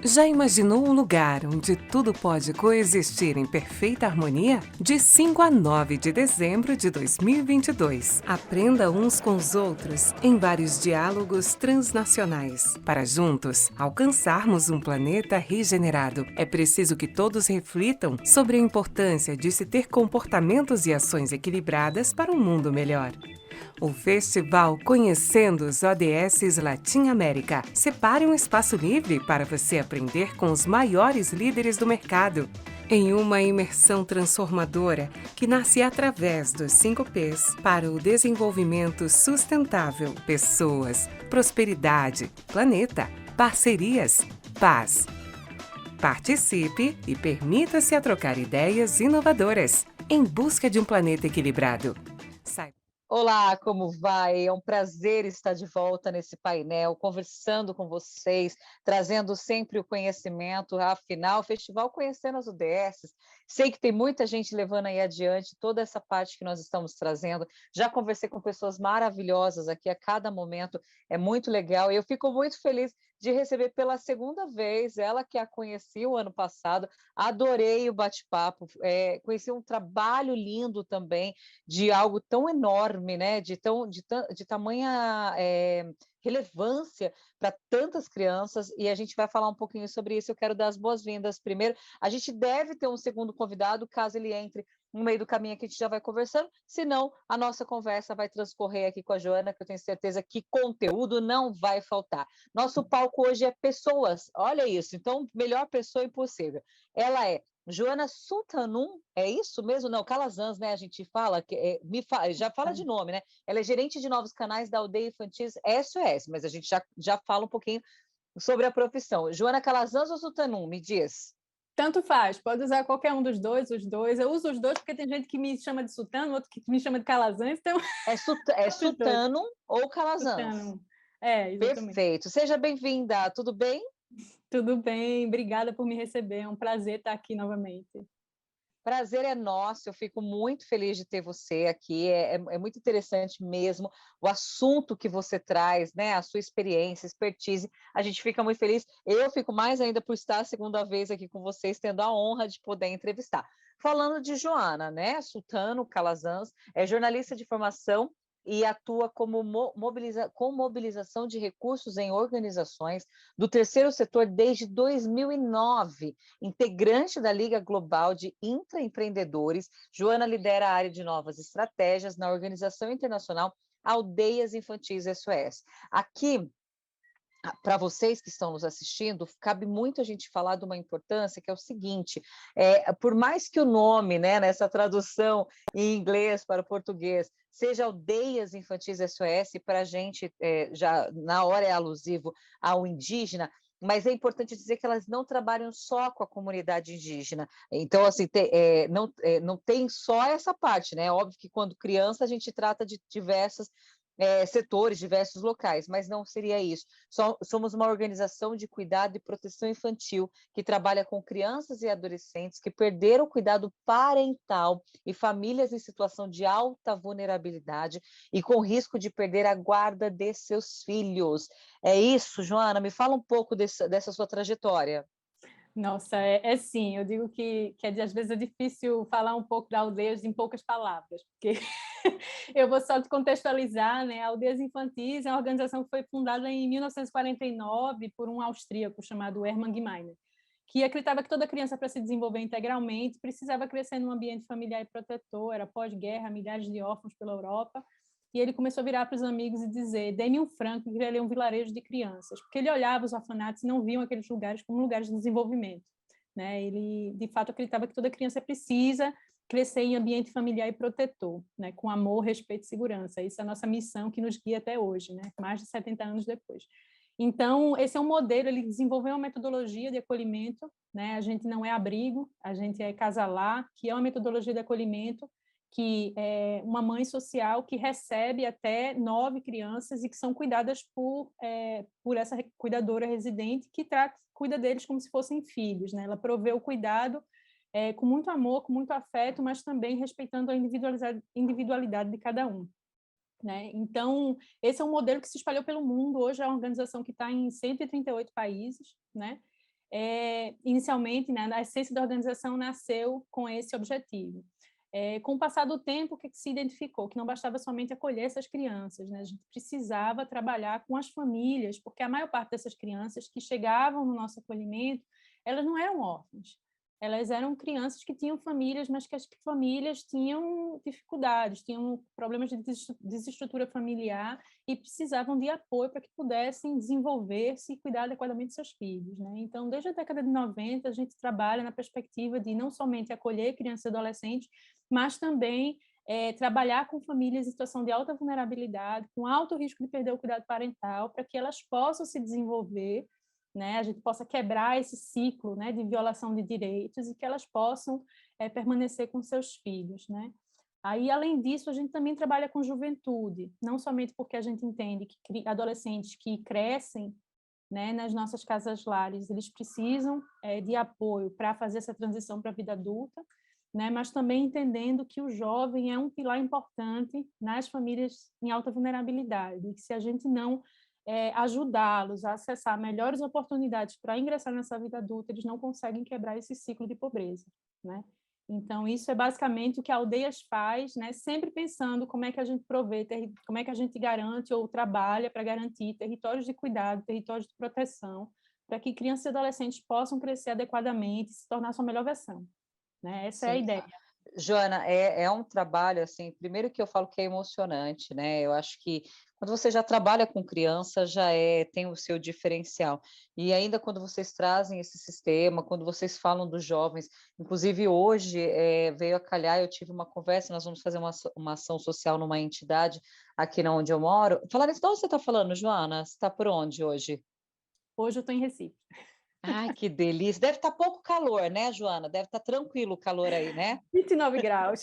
Já imaginou um lugar onde tudo pode coexistir em perfeita harmonia? De 5 a 9 de dezembro de 2022. Aprenda uns com os outros em vários diálogos transnacionais. Para juntos alcançarmos um planeta regenerado, é preciso que todos reflitam sobre a importância de se ter comportamentos e ações equilibradas para um mundo melhor. O Festival Conhecendo os ODS Latin América. Separe um espaço livre para você aprender com os maiores líderes do mercado. Em uma imersão transformadora que nasce através dos 5 P's para o desenvolvimento sustentável, pessoas, prosperidade, planeta, parcerias, paz. Participe e permita-se a trocar ideias inovadoras em busca de um planeta equilibrado. Olá, como vai? É um prazer estar de volta nesse painel, conversando com vocês, trazendo sempre o conhecimento. Afinal, o Festival Conhecendo as UDS, sei que tem muita gente levando aí adiante toda essa parte que nós estamos trazendo. Já conversei com pessoas maravilhosas aqui a cada momento, é muito legal. E eu fico muito feliz de receber pela segunda vez ela que a conheci o ano passado. Adorei o bate-papo, conheci um trabalho lindo também, de algo tão enorme, né? De tamanha relevância para tantas crianças, e a gente vai falar um pouquinho sobre isso. Eu quero dar as boas-vindas primeiro. A gente deve ter um segundo convidado, caso ele entre no meio do caminho que a gente já vai conversando, senão a nossa conversa vai transcorrer aqui com a Joana, que eu tenho certeza que conteúdo não vai faltar. Nosso palco hoje é pessoas, olha isso, então melhor pessoa impossível. Ela é Joana Sultanum, é isso mesmo? Não, Calazans, né? A gente fala, já fala de nome, né? Ela é gerente de novos canais da Aldeia Infantis SOS, mas a gente já fala um pouquinho sobre a profissão. Joana Calazans ou Sultanum, me diz. Tanto faz, pode usar qualquer um dos dois, os dois. Eu uso os dois porque tem gente que me chama de Sultano, outro que me chama de Calazans, então... É Sultanum ou Calazans? Sultano. Exatamente. Perfeito. Seja bem-vinda, tudo bem? Tudo bem, obrigada por me receber, é um prazer estar aqui novamente. Prazer é nosso, eu fico muito feliz de ter você aqui, é muito interessante mesmo o assunto que você traz, né? A sua experiência, expertise, a gente fica muito feliz. Eu fico mais ainda por estar a segunda vez aqui com vocês, tendo a honra de poder entrevistar. Falando de Joana, né? Sultano Calazans, é jornalista de formação e atua como com mobilização de recursos em organizações do terceiro setor desde 2009. Integrante da Liga Global de Intraempreendedores, Joana lidera a área de novas estratégias na organização internacional Aldeias Infantis SOS. Aqui, para vocês que estão nos assistindo, cabe muito a gente falar de uma importância que é o seguinte: por mais que o nome, né, nessa tradução em inglês para o português, seja Aldeias Infantis SOS, para a gente já na hora é alusivo ao indígena, mas é importante dizer que elas não trabalham só com a comunidade indígena. Então, assim, não tem só essa parte, né? É óbvio que quando criança a gente trata de diversas setores, diversos locais, mas não seria isso. Somos uma organização de cuidado e proteção infantil que trabalha com crianças e adolescentes que perderam o cuidado parental e famílias em situação de alta vulnerabilidade e com risco de perder a guarda de seus filhos. É isso, Joana? Me fala um pouco dessa sua trajetória. Nossa, sim, eu digo que às vezes é difícil falar um pouco da Aldeias em poucas palavras, porque eu vou só te contextualizar, né? A Aldeias Infantis é uma organização que foi fundada em 1949 por um austríaco chamado Hermann Gmeiner, que acreditava que toda criança, para se desenvolver integralmente, precisava crescer num ambiente familiar e protetor. Era pós-guerra, milhares de órfãos pela Europa, e ele começou a virar para os amigos e dizer: deem-me um franco e criarei um vilarejo de crianças, porque ele olhava os orfanatos e não viam aqueles lugares como lugares de desenvolvimento, né? Ele, de fato, acreditava que toda criança precisa crescer em ambiente familiar e protetor, né? Com amor, respeito e segurança. Isso é a nossa missão que nos guia até hoje, né? Mais de 70 anos depois. Então, esse é um modelo, ele desenvolveu uma metodologia de acolhimento, né? A gente não é abrigo, a gente é casalar, que é uma metodologia de acolhimento que é uma mãe social que recebe até 9 crianças e que são cuidadas por essa cuidadora residente que cuida deles como se fossem filhos, né? Ela provê o cuidado com muito amor, com muito afeto, mas também respeitando a individualidade de cada um, né? Então, esse é um modelo que se espalhou pelo mundo. Hoje é uma organização que está em 138 países, né? inicialmente, né, a essência da organização nasceu com esse objetivo. Com o passar do tempo, o que se identificou? Que não bastava somente acolher essas crianças, né? A gente precisava trabalhar com as famílias, porque a maior parte dessas crianças que chegavam no nosso acolhimento, elas não eram órfãs, elas eram crianças que tinham famílias, mas que as famílias tinham dificuldades, tinham problemas de desestrutura familiar e precisavam de apoio para que pudessem desenvolver-se e cuidar adequadamente de seus filhos, né? Então, desde a década de 90, a gente trabalha na perspectiva de não somente acolher crianças e adolescentes, mas também trabalhar com famílias em situação de alta vulnerabilidade, com alto risco de perder o cuidado parental, para que elas possam se desenvolver, né, a gente possa quebrar esse ciclo, né, de violação de direitos e que elas possam permanecer com seus filhos, né? Aí, além disso, a gente também trabalha com juventude, não somente porque a gente entende que adolescentes que crescem, né, nas nossas casas-lares, eles precisam de apoio para fazer essa transição para a vida adulta, né, mas também entendendo que o jovem é um pilar importante nas famílias em alta vulnerabilidade, e que se a gente não ajudá-los a acessar melhores oportunidades para ingressar nessa vida adulta, eles não conseguem quebrar esse ciclo de pobreza, né? Então, isso é basicamente o que a Aldeias faz, né? Sempre pensando como é que a gente provê, como é que a gente garante ou trabalha para garantir territórios de cuidado, territórios de proteção, para que crianças e adolescentes possam crescer adequadamente e se tornar sua melhor versão, né? Essa é a Sim. ideia. Joana, é um trabalho, assim, primeiro que eu falo que é emocionante, né? Eu acho que quando você já trabalha com criança, tem o seu diferencial. E ainda quando vocês trazem esse sistema, quando vocês falam dos jovens, inclusive hoje veio a calhar, eu tive uma conversa, nós vamos fazer uma ação social numa entidade aqui na onde eu moro. Falar nisso, de onde você está falando, Joana? Você está por onde hoje? Hoje eu estou em Recife. Ai, que delícia. Deve estar pouco calor, né, Joana? Deve estar tranquilo o calor aí, né? 29 graus.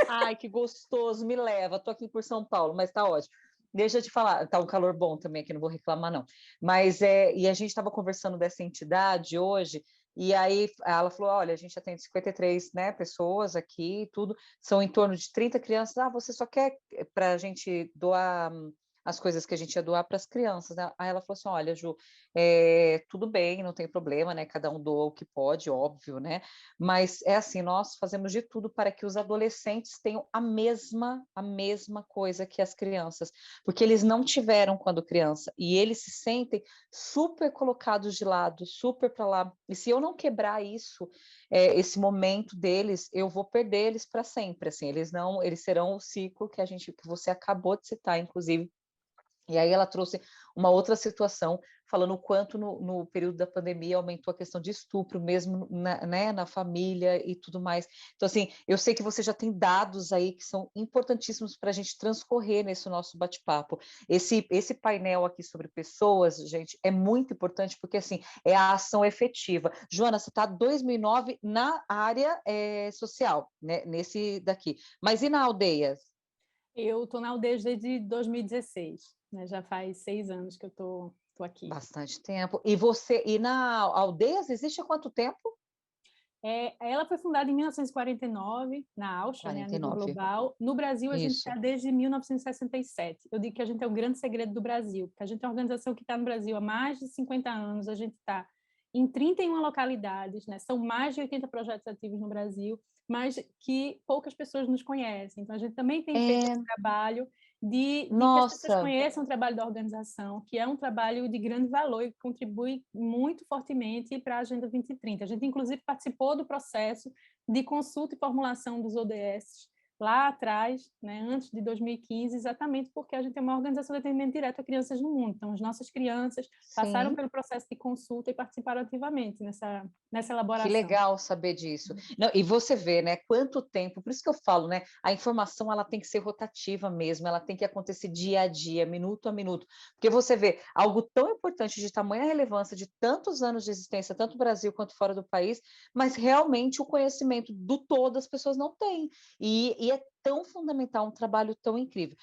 Ai, que gostoso, me leva. Estou aqui por São Paulo, mas está ótimo. Deixa eu te falar, tá um calor bom também aqui, não vou reclamar, não. Mas e a gente estava conversando dessa entidade hoje, e aí ela falou: olha, a gente atende 53, né, pessoas aqui, e tudo, são em torno de 30 crianças. Ah, você só quer para a gente doar as coisas que a gente ia doar para as crianças, né? Aí ela falou assim: olha, Ju, tudo bem, não tem problema, né? Cada um doa o que pode, óbvio, né? Mas é assim, nós fazemos de tudo para que os adolescentes tenham a mesma coisa que as crianças, porque eles não tiveram quando criança, e eles se sentem super colocados de lado, super para lá. E se eu não quebrar isso, esse momento deles, eu vou perder eles para sempre, assim, eles serão o ciclo que você acabou de citar, inclusive. E aí ela trouxe uma outra situação, falando o quanto no período da pandemia aumentou a questão de estupro, mesmo na família e tudo mais. Então, assim, eu sei que você já tem dados aí que são importantíssimos para a gente transcorrer nesse nosso bate-papo. Esse painel aqui sobre pessoas, gente, é muito importante, porque, assim, é a ação efetiva. Joana, você está 2009 na área social, né, nesse daqui. Mas e na aldeia? Eu estou na Aldeias desde 2016, né? Já faz 6 anos que eu estou aqui. Bastante tempo. E na Aldeias existe há quanto tempo? Ela foi fundada em 1949, na Áustria, né, a nível 49. global. No Brasil, a gente Isso. está desde 1967. Eu digo que a gente é o grande segredo do Brasil, porque a gente é uma organização que está no Brasil há mais de 50 anos, a gente está em 31 localidades, né? São mais de 80 projetos ativos no Brasil, mas que poucas pessoas nos conhecem. Então, a gente também tem feito esse trabalho de que as pessoas Nossa, conheçam o trabalho da organização, que é um trabalho de grande valor e que contribui muito fortemente para a Agenda 2030. A gente, inclusive, participou do processo de consulta e formulação dos ODS lá atrás, né, antes de 2015, exatamente porque a gente é uma organização de atendimento direto a crianças no mundo. Então, as nossas crianças passaram sim. pelo processo de consulta e participaram ativamente nessa Que elaboração. legal saber disso. Não, e você vê, né, quanto tempo, por isso que eu falo, né, a informação ela tem que ser rotativa mesmo, ela tem que acontecer dia a dia, minuto a minuto, porque você vê algo tão importante de tamanha relevância de tantos anos de existência, tanto no Brasil quanto fora do país, mas realmente o conhecimento do todo as pessoas não têm. E é tão fundamental, um trabalho tão incrível.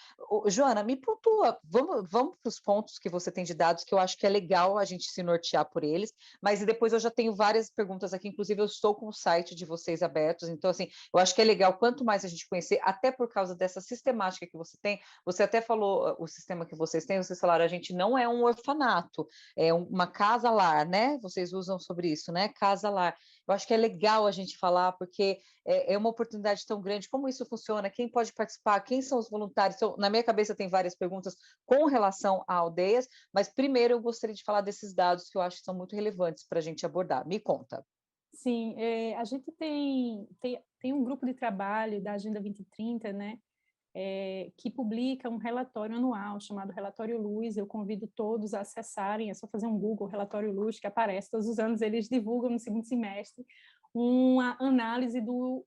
Joana, me pontua, vamos para os pontos que você tem de dados, que eu acho que é legal a gente se nortear por eles, mas depois eu já tenho várias perguntas aqui, inclusive eu estou com o site de vocês abertos, então assim, eu acho que é legal, quanto mais a gente conhecer, até por causa dessa sistemática que você tem, você até falou o sistema que vocês falaram, a gente não é um orfanato, é uma casa-lar, né? Vocês usam sobre isso, né? Casa-lar. Eu acho que é legal a gente falar, porque é uma oportunidade tão grande. Como isso funciona? Quem pode participar? Quem são os voluntários? Então, na minha cabeça tem várias perguntas com relação a aldeias, mas primeiro eu gostaria de falar desses dados que eu acho que são muito relevantes para a gente abordar. Me conta. Sim, a gente tem um grupo de trabalho da Agenda 2030, né, que publica um relatório anual chamado Relatório Luz. Eu convido todos a acessarem, é só fazer um Google, Relatório Luz, que aparece todos os anos, eles divulgam no segundo semestre uma análise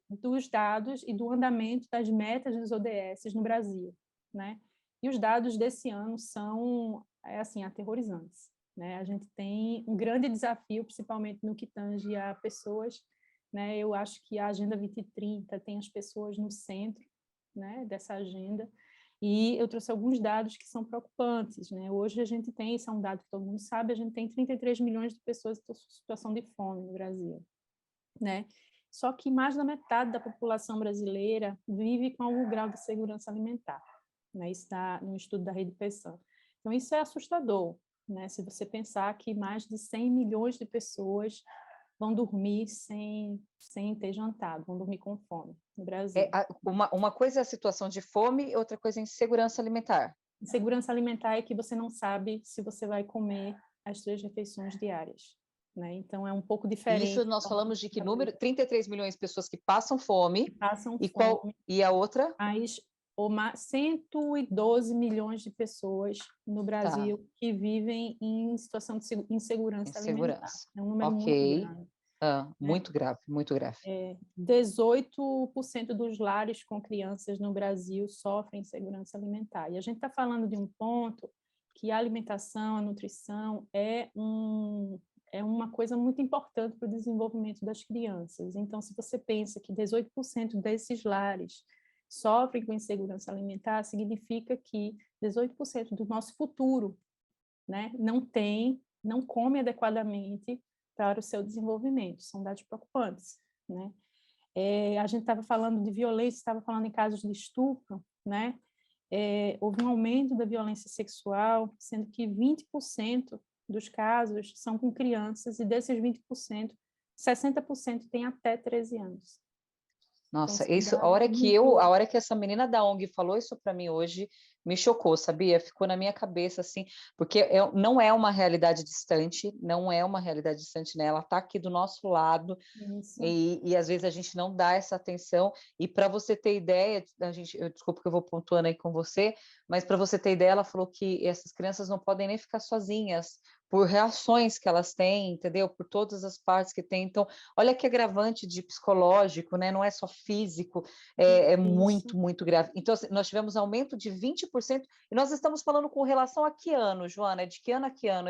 dos dados e do andamento das metas dos ODS no Brasil, né? E os dados desse ano são, assim, aterrorizantes, né? A gente tem um grande desafio, principalmente no que tange a pessoas, né? Eu acho que a Agenda 2030 tem as pessoas no centro, né, dessa agenda, e eu trouxe alguns dados que são preocupantes, né? Hoje a gente tem, esse é um dado que todo mundo sabe, a gente tem 33 milhões de pessoas em situação de fome no Brasil, né? Só que mais da metade da população brasileira vive com algum grau de segurança alimentar, né? Isso está no estudo da Rede Pensão. Então, isso é assustador, né? Se você pensar que mais de 100 milhões de pessoas vão dormir sem ter jantado, vão dormir com fome no Brasil. Uma coisa é a situação de fome, outra coisa é insegurança alimentar. Segurança alimentar é que você não sabe se você vai comer as 3 refeições diárias, né? Então, é um pouco E isso diferente. nós falamos de que número? 33 milhões de pessoas que passam fome, Que passam e fome, e a outra? mas 112 milhões de pessoas no Tá, Brasil que vivem em situação de insegurança alimentar. insegurança. É um número muito Ok. grande, né? Muito grave, muito grave. 18% dos lares com crianças no Brasil sofrem insegurança alimentar. E a gente está falando de um ponto que a alimentação, a nutrição é uma coisa muito importante para o desenvolvimento das crianças. Então, se você pensa que 18% desses lares sofrem com insegurança alimentar, significa que 18% do nosso futuro, né, não come adequadamente para o seu desenvolvimento. São dados preocupantes, né? A gente estava falando de violência, estava falando em casos de estupro, né? Houve um aumento da violência sexual, sendo que 20% dos casos são com crianças, e desses 20%, 60% têm até 13 anos. Então, Nossa, são isso, dados a muito... hora que essa menina da ONG falou isso para mim hoje, me chocou, sabia? Ficou na minha cabeça assim, porque não é uma realidade distante, não é uma realidade distante, né? Ela está aqui do nosso lado, Isso. e às vezes a gente não dá essa atenção. E para você ter ideia, desculpa que eu vou pontuando aí com você, mas para você ter ideia, ela falou que essas crianças não podem nem ficar sozinhas por reações que elas têm, entendeu? Por todas as partes que tem. Então, olha que agravante de psicológico, né? Não é só físico, é muito, Isso. muito grave. Então, assim, nós tivemos aumento de 20%, e nós estamos falando com relação a que ano, Joana? É de que ano a que ano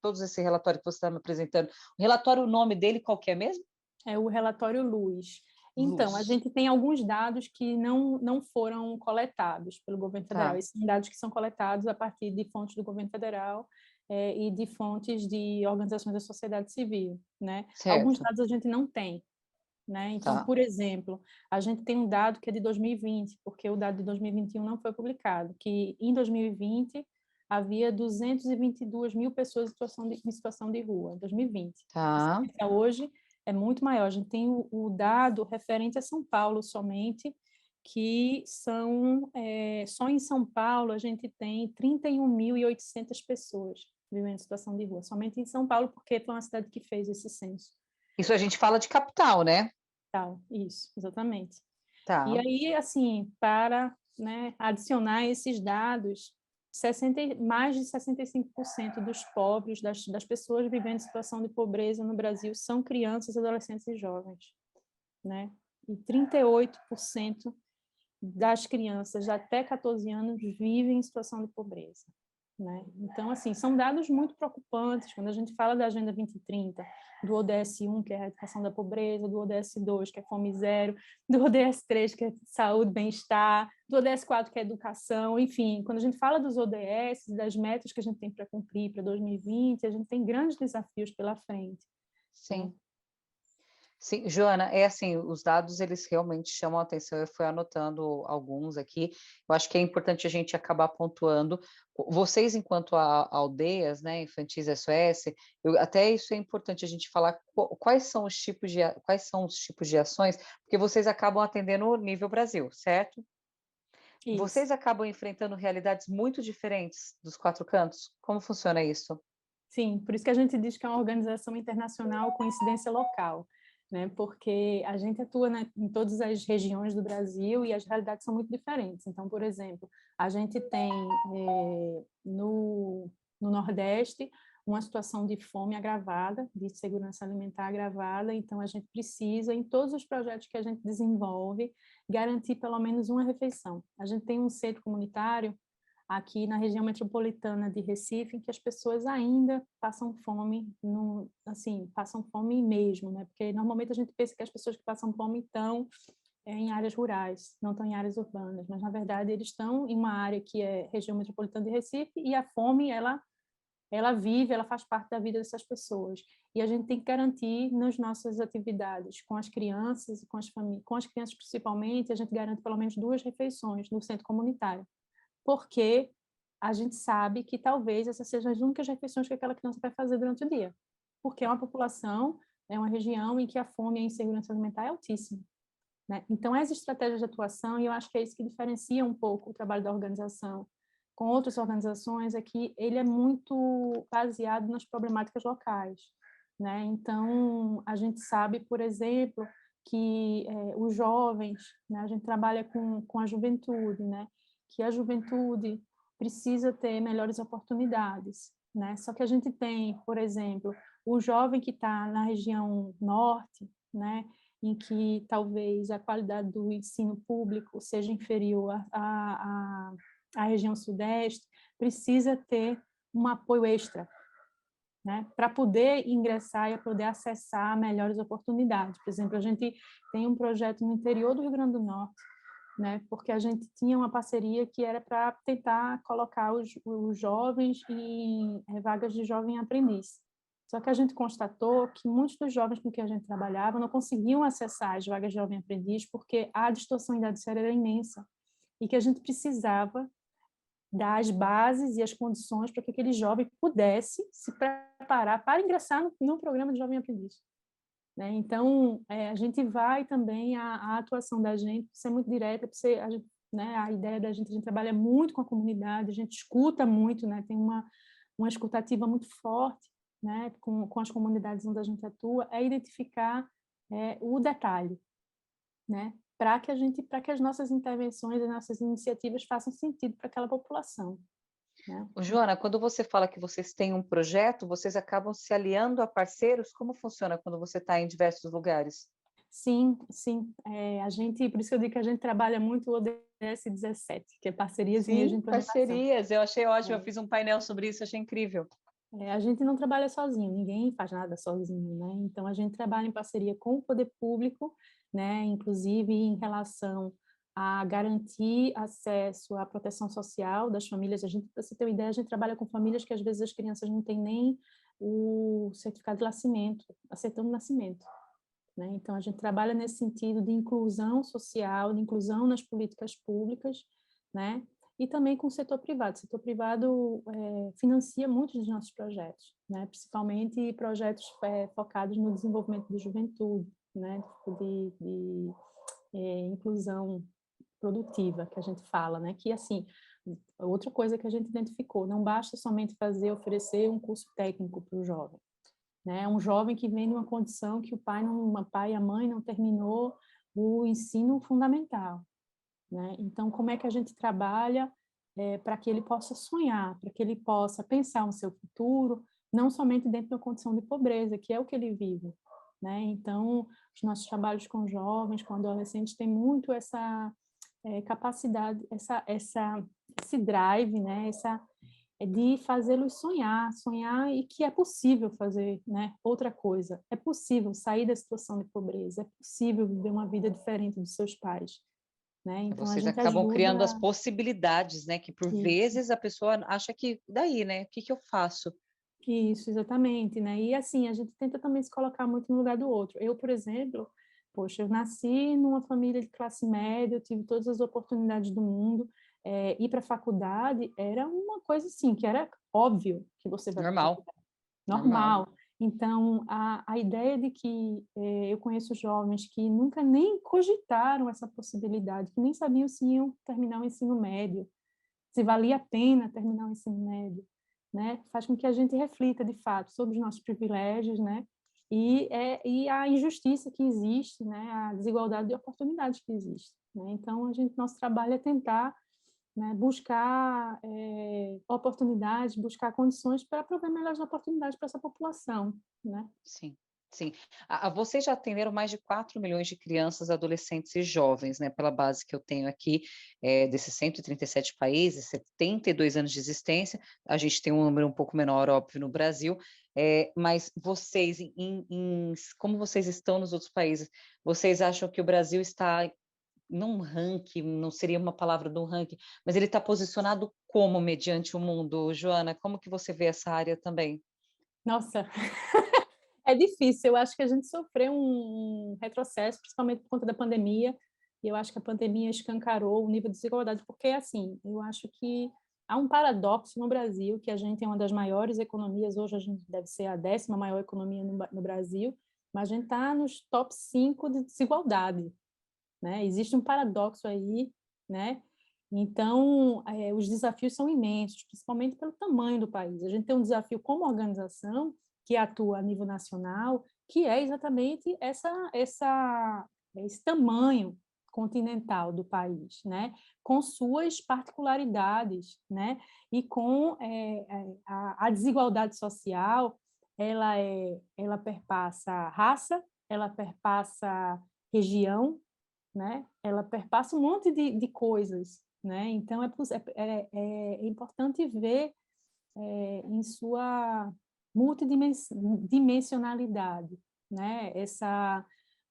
todos esse relatório que você está me apresentando? O relatório, o nome dele, qual que é mesmo? É o relatório Luz. Então, a Luz. gente tem alguns dados que não foram coletados pelo governo federal. Tá, Esses são dados que são coletados a partir de fontes do governo federal, e de fontes de organizações da sociedade civil, né? Alguns certo. dados a gente não tem, né? Então, Tá, por exemplo, a gente tem um dado que é de 2020, porque o dado de 2021 não foi publicado, que em 2020 havia 222 mil pessoas em situação de rua, em 2020. Se você tá. pensar hoje, é muito maior. A gente tem o dado referente a São Paulo somente, que só em São Paulo a gente tem 31.800 pessoas vivendo em situação de rua, somente em São Paulo, porque foi uma cidade que fez esse censo. Isso a gente fala de capital, né? Tal, isso, exatamente. E Tá. aí, assim, para, né, adicionar esses dados, mais de 65% dos pobres, das pessoas vivendo em situação de pobreza no Brasil, são crianças, adolescentes e jovens, né? E 38% das crianças de até 14 anos vivem em situação de pobreza, né? Então, assim, são dados muito preocupantes. Quando a gente fala da Agenda 2030, do ODS 1, que é a erradicação da pobreza, do ODS 2, que é fome zero, do ODS 3, que é saúde, bem-estar, do ODS 4, que é educação, enfim, quando a gente fala dos ODS, das metas que a gente tem para cumprir para 2020, a gente tem grandes desafios pela frente. Sim. Né? Sim, Joana, é assim, os dados eles realmente chamam a atenção, eu fui anotando alguns aqui, eu acho que é importante a gente acabar pontuando, vocês enquanto aldeias, né, infantis SOS, até isso é importante a gente falar quais são os tipos quais são os tipos de ações, porque vocês acabam atendendo o nível Brasil, certo? Isso. Vocês acabam enfrentando realidades muito diferentes dos quatro cantos? Como funciona isso? Sim, por isso que a gente diz que é uma organização internacional com incidência local, né? Porque a gente atua em todas as regiões do Brasil e as realidades são muito diferentes. Então, por exemplo, a gente tem no Nordeste uma situação de fome agravada, de segurança alimentar agravada, então a gente precisa, em todos os projetos que a gente desenvolve, garantir pelo menos uma refeição. A gente tem um centro comunitário aqui na região metropolitana de Recife, em que as pessoas ainda passam fome, assim, passam fome mesmo, né? Porque normalmente a gente pensa que as pessoas que passam fome estão em áreas rurais, não estão em áreas urbanas, mas na verdade eles estão em uma área que é região metropolitana de Recife e a fome, ela vive, ela faz parte da vida dessas pessoas. E a gente tem que garantir nas nossas atividades com as crianças e com as famílias, com as crianças principalmente, a gente garante pelo menos 2 refeições no centro comunitário, porque a gente sabe que talvez essas sejam as únicas refeições que aquela criança vai fazer durante o dia, porque é uma população, é uma região em que a fome e a insegurança alimentar é altíssima. Né? Então, as estratégias de atuação, e eu acho que é isso que diferencia um pouco o trabalho da organização com outras organizações, é que ele é muito baseado nas problemáticas locais. Né? Então, a gente sabe, por exemplo, que os jovens, né? A gente trabalha com a juventude, né? Que a juventude precisa ter melhores oportunidades. Né? Só que a gente tem, por exemplo, o jovem que está na região norte, né? Em que talvez a qualidade do ensino público seja inferior à região sudeste, precisa ter um apoio extra, né, para poder ingressar e poder acessar melhores oportunidades. Por exemplo, a gente tem um projeto no interior do Rio Grande do Norte, né, porque a gente tinha uma parceria que era para tentar colocar os jovens em vagas de jovem aprendiz. Só que a gente constatou que muitos dos jovens com que a gente trabalhava não conseguiam acessar as vagas de jovem aprendiz porque a distorção identitária era imensa e que a gente precisava dar as bases e as condições para que aquele jovem pudesse se preparar para ingressar no programa de jovem aprendiz. Né? Então, a gente vai também, a atuação da gente ser muito direta, né, a ideia da gente, a gente trabalha muito com a comunidade, a gente escuta muito, né, tem uma escutativa muito forte, né, com as comunidades onde a gente atua, é identificar o detalhe, né, para que as nossas intervenções, as nossas iniciativas façam sentido para aquela população. Né? Joana, quando você fala que vocês têm um projeto, vocês acabam se aliando a parceiros? Como funciona quando você está em diversos lugares? Sim, sim. Por isso que eu digo que a gente trabalha muito o ODS 17, que é parcerias e meios de Sim, implementação. parcerias. Eu achei ótimo, eu fiz um painel sobre isso, achei incrível. A gente não trabalha sozinho, ninguém faz nada sozinho, né? Então a gente trabalha em parceria com o poder público, né? Inclusive em relação a garantir acesso à proteção social das famílias. Para você ter uma ideia, a gente trabalha com famílias que às vezes as crianças não têm nem o certificado de nascimento, a certidão de nascimento. Né? Então, a gente trabalha nesse sentido de inclusão social, de inclusão nas políticas públicas, né? E também com o setor privado. O setor privado financia muitos dos nossos projetos, né? Principalmente projetos focados no desenvolvimento da juventude, né? De inclusão produtiva, que a gente fala, né? Que, assim, outra coisa que a gente identificou, não basta somente oferecer um curso técnico para o jovem, né? Um jovem que vem numa condição que o pai e a mãe não terminou o ensino fundamental, né? Então, como é que a gente trabalha para que ele possa sonhar, para que ele possa pensar no seu futuro, não somente dentro da condição de pobreza, que é o que ele vive, né? Então, os nossos trabalhos com jovens, com adolescentes, tem muito essa capacidade, esse drive, né? é de fazê-los sonhar, sonhar e que é possível fazer, né, outra coisa. É possível sair da situação de pobreza, é possível viver uma vida diferente dos seus pais, né? Então a Vocês gente acabam criando as ajuda possibilidades, né? Que por isso. vezes a pessoa acha que daí, né? O que que eu faço? Isso, exatamente, né? E assim, a gente tenta também se colocar muito no lugar do outro. Eu, por exemplo, poxa, eu nasci numa família de classe média, eu tive todas as oportunidades do mundo. Ir para a faculdade era uma coisa assim, que era óbvio que você vai para a Normal, faculdade, normal. normal. Então, a ideia de que eu conheço jovens que nunca nem cogitaram essa possibilidade, que nem sabiam se iam terminar o ensino médio, se valia a pena terminar o ensino médio, né? Faz com que a gente reflita, de fato, sobre os nossos privilégios, né? E a injustiça que existe, né? A desigualdade de oportunidades que existe, né? Então, nosso trabalho é tentar, né, buscar oportunidades, buscar condições para prover melhores oportunidades para essa população, né? Sim, sim. Vocês já atenderam mais de 4 milhões de crianças, adolescentes e jovens, né? Pela base que eu tenho aqui, desses 137 países, 72 anos de existência, a gente tem um número um pouco menor, óbvio, no Brasil, mas vocês, como vocês estão nos outros países, vocês acham que o Brasil está num ranking, não seria uma palavra do ranking, mas ele está posicionado como mediante o mundo, Joana? Como que você vê essa área também? Nossa, é difícil. Eu acho que a gente sofreu um retrocesso, principalmente por conta da pandemia, e eu acho que a pandemia escancarou o nível de desigualdade, porque, assim, eu acho que há um paradoxo no Brasil, que a gente é uma das maiores economias, hoje a gente deve ser a 10ª maior economia no Brasil, mas a gente está nos top 5 de desigualdade, né? Existe um paradoxo aí, né? Então, os desafios são imensos, principalmente pelo tamanho do país. A gente tem um desafio como organização, que atua a nível nacional, que é exatamente esse tamanho continental do país, né? Com suas particularidades, né? E com a desigualdade social, ela perpassa raça, ela perpassa região, né? Ela perpassa um monte de coisas, né? Então é importante ver em sua multidimensionalidade, né?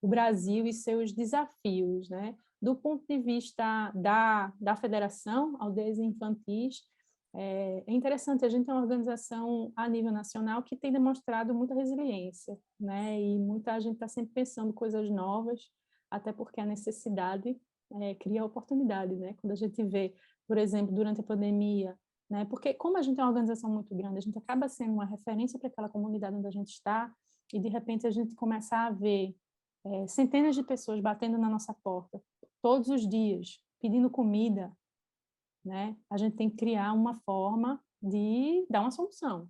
O Brasil e seus desafios, né? Do ponto de vista da Federação Aldeias Infantis, é interessante, a gente tem uma organização a nível nacional que tem demonstrado muita resiliência, né? E muita gente está sempre pensando coisas novas, até porque a necessidade cria oportunidade, né? Quando a gente vê, por exemplo, durante a pandemia, né? Porque como a gente é uma organização muito grande, a gente acaba sendo uma referência para aquela comunidade onde a gente está, e de repente a gente começa a ver centenas de pessoas batendo na nossa porta todos os dias, pedindo comida, né? A gente tem que criar uma forma de dar uma solução,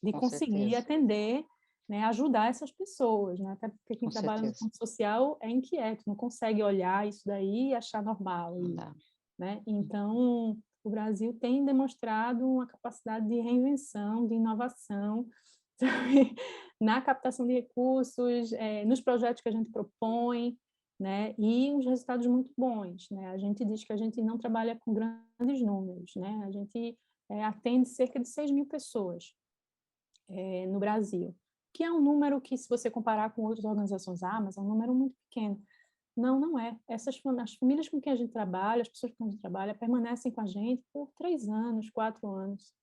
de Com conseguir certeza, atender, né, ajudar essas pessoas, né? Até porque quem com trabalha no certeza. campo social é inquieto, não consegue olhar isso daí e achar normal, Não dá. né? Então, o Brasil tem demonstrado uma capacidade de reinvenção, de inovação, sabe? Na captação de recursos, nos projetos que a gente propõe, né? E os resultados muito bons, né? A gente diz que a gente não trabalha com grandes números, né? A gente atende cerca de 6 mil pessoas no Brasil, que é um número que, se você comparar com outras organizações, mas é um número muito pequeno. Não, não é. As famílias com quem a gente trabalha, as pessoas com quem a gente trabalha, permanecem com a gente por 3 anos, 4 anos,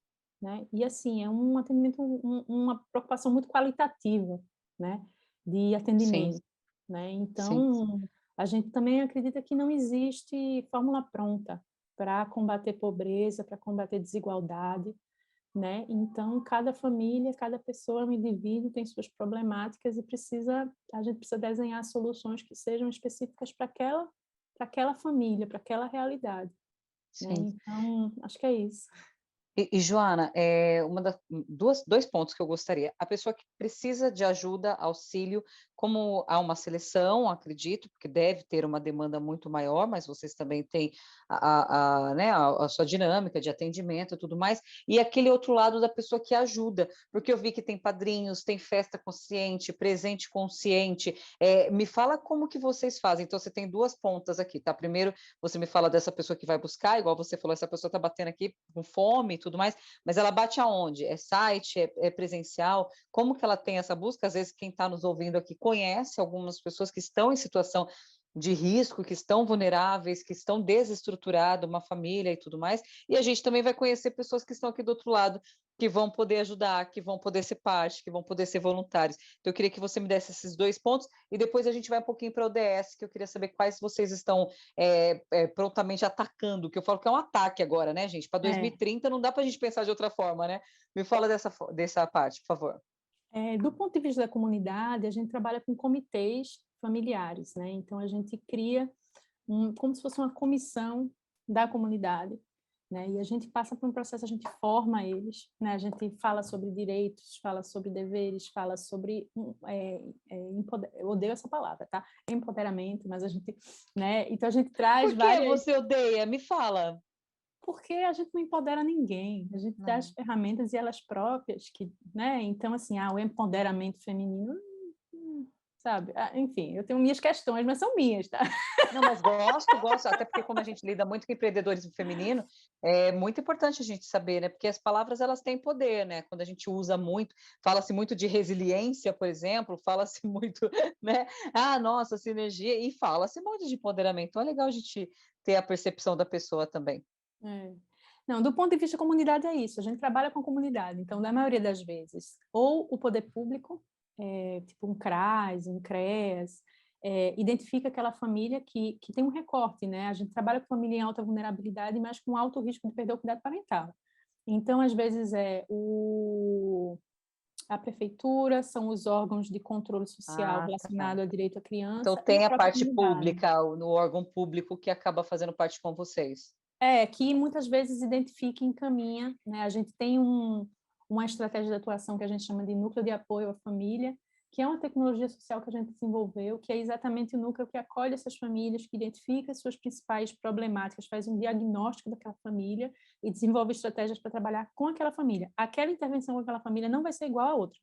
né? E assim, é um atendimento, uma preocupação muito qualitativa, né? De Sim, atendimento, né? sim. Então, a gente também acredita que não existe fórmula pronta para combater pobreza, para combater desigualdade, né? Então, cada família, cada pessoa, um indivíduo tem suas problemáticas e a gente precisa desenhar soluções que sejam específicas para aquela família, para aquela realidade, né? Sim. Então, acho que é isso. Joana, dois pontos que eu gostaria. A pessoa que precisa de ajuda, auxílio, como há uma seleção, acredito, porque deve ter uma demanda muito maior, mas vocês também têm né, a sua dinâmica de atendimento e tudo mais, e aquele outro lado da pessoa que ajuda, porque eu vi que tem padrinhos, tem festa consciente, presente consciente. Me fala como que vocês fazem. Então, você tem duas pontas aqui, tá? Primeiro, você me fala dessa pessoa que vai buscar, igual você falou, essa pessoa está batendo aqui com fome e tudo mais, mas ela bate aonde? É site, é presencial? Como que ela tem essa busca? Às vezes quem está nos ouvindo aqui conhece algumas pessoas que estão em situação de risco, que estão vulneráveis, que estão desestruturadas, uma família e tudo mais, e a gente também vai conhecer pessoas que estão aqui do outro lado, que vão poder ajudar, que vão poder ser parte, que vão poder ser voluntários. Então, eu queria que você me desse esses 2 pontos, e depois a gente vai um pouquinho para a ODS, que eu queria saber quais vocês estão prontamente atacando, que eu falo que é um ataque agora, né, gente? Para 2030 não dá para a gente pensar de outra forma, né? Me fala dessa parte, por favor. Do ponto de vista da comunidade, a gente trabalha com comitês familiares, né? Então, a gente cria como se fosse uma comissão da comunidade, né? E a gente passa por um processo, a gente forma eles, né? A gente fala sobre direitos, fala sobre deveres, fala sobre eu odeio essa palavra, tá? Empoderamento, mas a gente, né? Então a gente traz Por que você odeia? Me fala. Porque a gente não empodera ninguém, a gente dá as ferramentas e elas próprias que, né? Então assim, o empoderamento feminino, sabe? Enfim, eu tenho minhas questões, mas são minhas, tá? Não, mas gosto, até porque como a gente lida muito com empreendedorismo feminino, é muito importante a gente saber, né? Porque as palavras, elas têm poder, né? Quando a gente usa muito, fala-se muito de resiliência, por exemplo, fala-se muito, né? Nossa, sinergia, e fala-se muito de empoderamento. Então é legal a gente ter a percepção da pessoa também. Não, do ponto de vista da comunidade é isso, a gente trabalha com a comunidade, então, na maioria das vezes, ou o poder público, tipo um CRAS, um CREAS, identifica aquela família que tem um recorte, né? A gente trabalha com família em alta vulnerabilidade, mas com alto risco de perder o cuidado parental. Então, às vezes, a prefeitura, são os órgãos de controle social relacionado ao direito à criança. Então tem e a própria parte comunidade. pública, no órgão público que acaba fazendo parte com vocês. Que muitas vezes identifica e encaminha, né? A gente tem uma estratégia de atuação que a gente chama de núcleo de apoio à família, que é uma tecnologia social que a gente desenvolveu, que é exatamente o núcleo que acolhe essas famílias, que identifica as suas principais problemáticas, faz um diagnóstico daquela família e desenvolve estratégias para trabalhar com aquela família. Aquela intervenção com aquela família não vai ser igual a outra,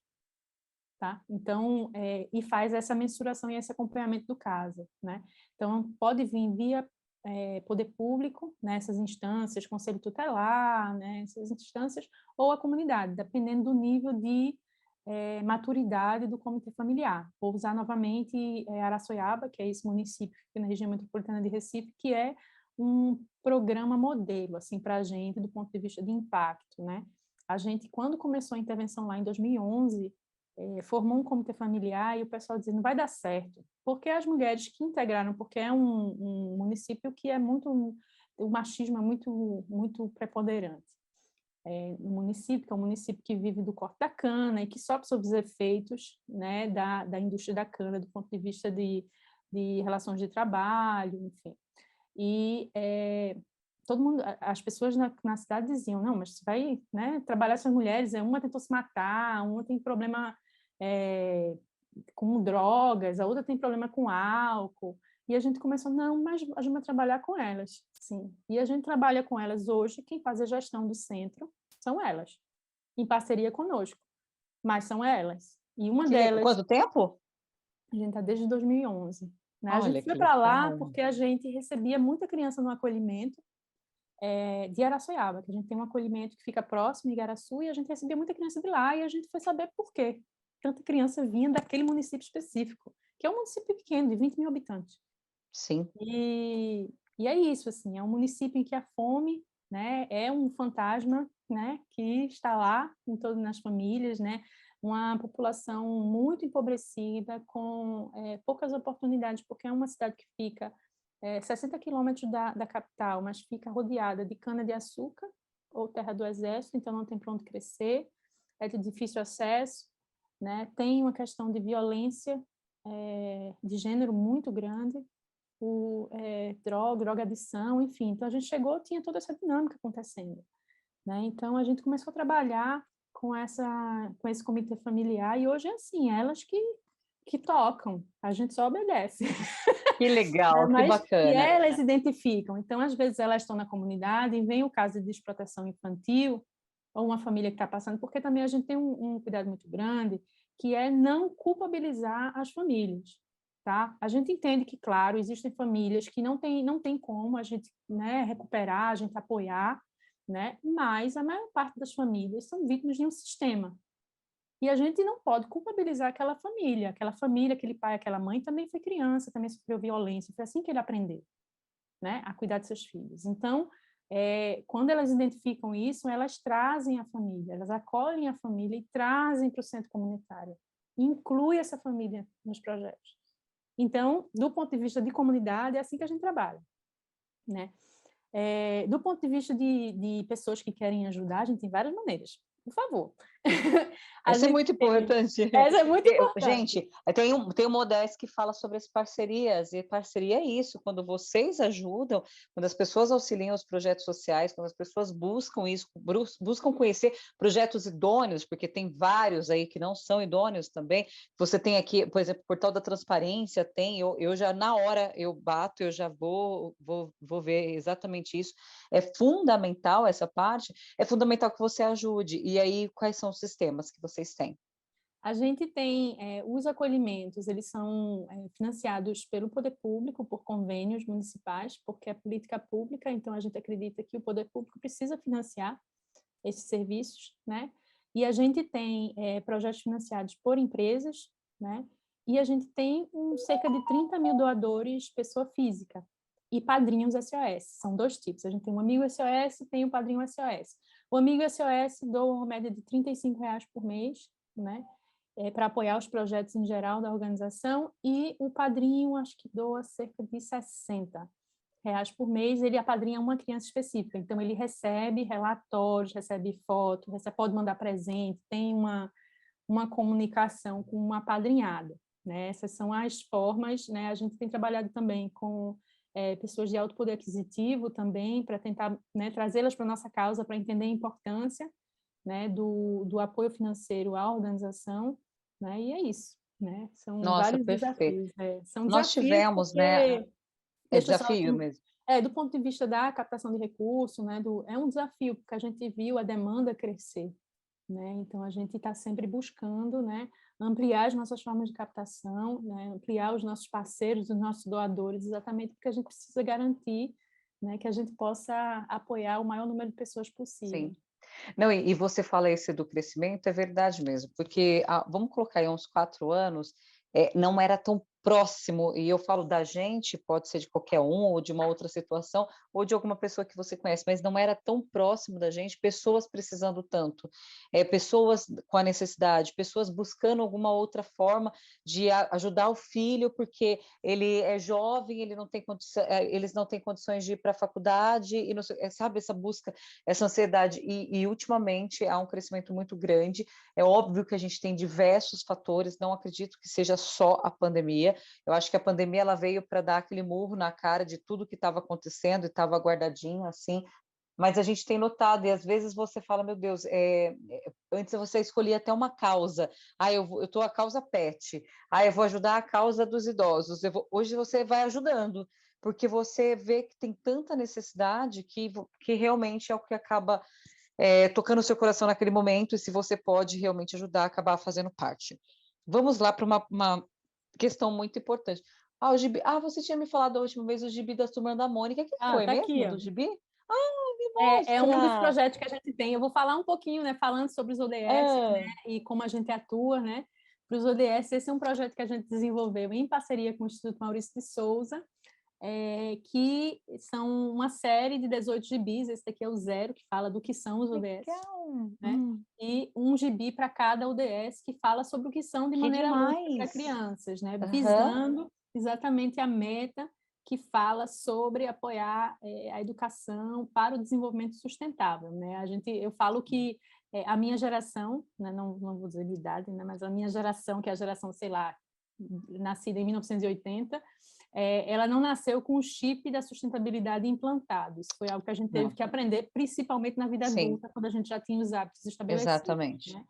tá? Então, e faz essa mensuração e esse acompanhamento do caso, né? Então, pode vir via poder público, nessas instâncias, conselho tutelar, né, essas instâncias, ou a comunidade, dependendo do nível de maturidade do comitê familiar. Vou usar novamente Araçoiaba, que é esse município que na região metropolitana de Recife, que é um programa modelo, assim, para a gente, do ponto de vista de impacto, né? A gente, quando começou a intervenção lá em 2011, formou um comitê familiar e o pessoal dizia, não vai dar certo, porque as mulheres que integraram, porque é um município que é muito, o machismo é muito, muito preponderante. No município, que é um município que vive do corte da cana e que sofre sob os efeitos, né, da indústria da cana, do ponto de vista de relações de trabalho, enfim. E todo mundo, as pessoas na cidade diziam, não, mas você vai, né, trabalhar essas mulheres, uma tentou se matar, uma tem problema com drogas, a outra tem problema com álcool, e a gente começou, não, mas a gente vai trabalhar com elas, sim. E a gente trabalha com elas hoje, quem faz a gestão do centro são elas, em parceria conosco, mas são elas. E uma delas... Quanto tempo? A gente está desde 2011. Né? A Olha, gente foi que para lá legal. porque a gente recebia muita criança no acolhimento de Araçoiaba, que a gente tem um acolhimento que fica próximo de Igaraçu, e a gente recebia muita criança de lá, e a gente foi saber por quê. Tanta criança vinha daquele município específico, que é um município pequeno, de 20 mil habitantes. Sim. E é isso, assim, é um município em que a fome, né, é um fantasma, né, que está lá em todas nas famílias, né, uma população muito empobrecida, com poucas oportunidades, porque é uma cidade que fica 60 quilômetros da capital, mas fica rodeada de cana-de-açúcar ou terra do exército, então não tem para onde crescer, é de difícil acesso, né, tem uma questão de violência de gênero muito grande, drogadição, enfim. Então, a gente chegou, tinha toda essa dinâmica acontecendo, né? Então, a gente começou a trabalhar com esse comitê familiar, e hoje é assim, elas que tocam, a gente só obedece. Que legal, que Mas que bacana. elas identificam. Então, às vezes, elas estão na comunidade e vem o caso de desproteção infantil, ou uma família que está passando, porque também a gente tem um cuidado muito grande, que é não culpabilizar as famílias. Tá? A gente entende que, claro, existem famílias que não tem como a gente, né, recuperar, a gente apoiar, né? Mas a maior parte das famílias são vítimas de um sistema. E a gente não pode culpabilizar aquela família, aquele pai, aquela mãe também foi criança, também sofreu violência, foi assim que ele aprendeu, né, a cuidar de seus filhos. Então, quando elas identificam isso, elas trazem a família, elas acolhem a família e trazem para o centro comunitário, inclui essa família nos projetos. Então, do ponto de vista de comunidade, é assim que a gente trabalha, né? Do ponto de vista de pessoas que querem ajudar, a gente tem várias maneiras. Por favor. Essa é muito importante. Essa é muito importante. Gente, tem um Modeste que fala sobre as parcerias, e parceria é isso, quando vocês ajudam, quando as pessoas auxiliam os projetos sociais, quando as pessoas buscam isso, buscam conhecer projetos idôneos, porque tem vários aí que não são idôneos também. Você tem aqui, por exemplo, o Portal da Transparência, eu já, na hora, eu bato, eu já vou ver exatamente isso. É fundamental essa parte, é fundamental que você ajude. E aí, quais são os sistemas que vocês têm? A gente tem os acolhimentos, eles são financiados pelo poder público, por convênios municipais, porque é política pública, então a gente acredita que o poder público precisa financiar esses serviços, né? E a gente tem projetos financiados por empresas, né? E a gente tem cerca de 30 mil doadores, pessoa física, e padrinhos SOS. São dois tipos. A gente tem um amigo SOS e tem o padrinho SOS. O amigo SOS doa uma média de R$ 35 por mês, né? Para apoiar os projetos em geral da organização, e o padrinho, acho que doa cerca de R$ 60 por mês, ele apadrinha uma criança específica, então ele recebe relatórios, recebe foto, pode mandar presente, tem uma comunicação com uma apadrinhada, né? Essas são as formas, né? A gente tem trabalhado também com pessoas de alto poder aquisitivo também, para tentar, né, trazê-las para a nossa causa, para entender a importância, né, do apoio financeiro à organização, né? E é isso, né? São Nossa, vários perfeito. desafios. São Nós desafios tivemos, né? porque... É Deixa eu só... desafio mesmo. do ponto de vista da captação de recursos, né, é um desafio, porque a gente viu a demanda crescer, né? Então a gente está sempre buscando, né, ampliar as nossas formas de captação, né, ampliar os nossos parceiros, os nossos doadores, exatamente porque a gente precisa garantir, né, que a gente possa apoiar o maior número de pessoas possível. Sim. Não, e você fala esse do crescimento, é verdade mesmo, porque vamos colocar aí uns 4 anos, não era tão próximo, e eu falo da gente, pode ser de qualquer um, ou de uma outra situação, ou de alguma pessoa que você conhece, mas não era tão próximo da gente, pessoas precisando tanto, pessoas com a necessidade, pessoas buscando alguma outra forma de ajudar o filho, porque ele é jovem, eles não têm condições de ir para a faculdade, e não sei, sabe, essa busca, essa ansiedade, e ultimamente há um crescimento muito grande. É óbvio que a gente tem diversos fatores, não acredito que seja só a pandemia. Eu acho que a pandemia ela veio para dar aquele murro na cara de tudo que estava acontecendo e estava guardadinho assim, mas a gente tem notado, e às vezes você fala, meu Deus, antes você escolhia até uma causa, eu estou a causa pet, eu vou ajudar a causa dos idosos, hoje você vai ajudando, porque você vê que tem tanta necessidade que realmente é o que acaba tocando o seu coração naquele momento, e se você pode realmente ajudar, acabar fazendo parte. Vamos lá para uma questão muito importante. O gibi. Você tinha me falado a última vez o gibi da Turma da Mônica, que foi Tá mesmo aqui, ó. do gibi? Me É um dos mostra! projetos que a gente tem. Eu vou falar um pouquinho, né, falando sobre os ODS, né, e como a gente atua, né, para os ODS. Esse é um projeto que a gente desenvolveu em parceria com o Instituto Maurício de Souza, que são uma série de 18 gibis, esse daqui é o 0, que fala do que são os ODS, Legal! né? E um gibi para cada ODS que fala sobre o que são de Que maneira lúdica para demais! crianças, né? Aham. Visando exatamente a meta que fala sobre apoiar a educação para o desenvolvimento sustentável, né? Eu falo que a minha geração, né, não vou dizer de idade, né, mas a minha geração, que é a geração, sei lá, nascida em 1980, ela não nasceu com o chip da sustentabilidade implantado. Isso foi algo que a gente teve Não. que aprender, principalmente na vida Sim, adulta, quando a gente já tinha os hábitos estabelecidos, exatamente. né?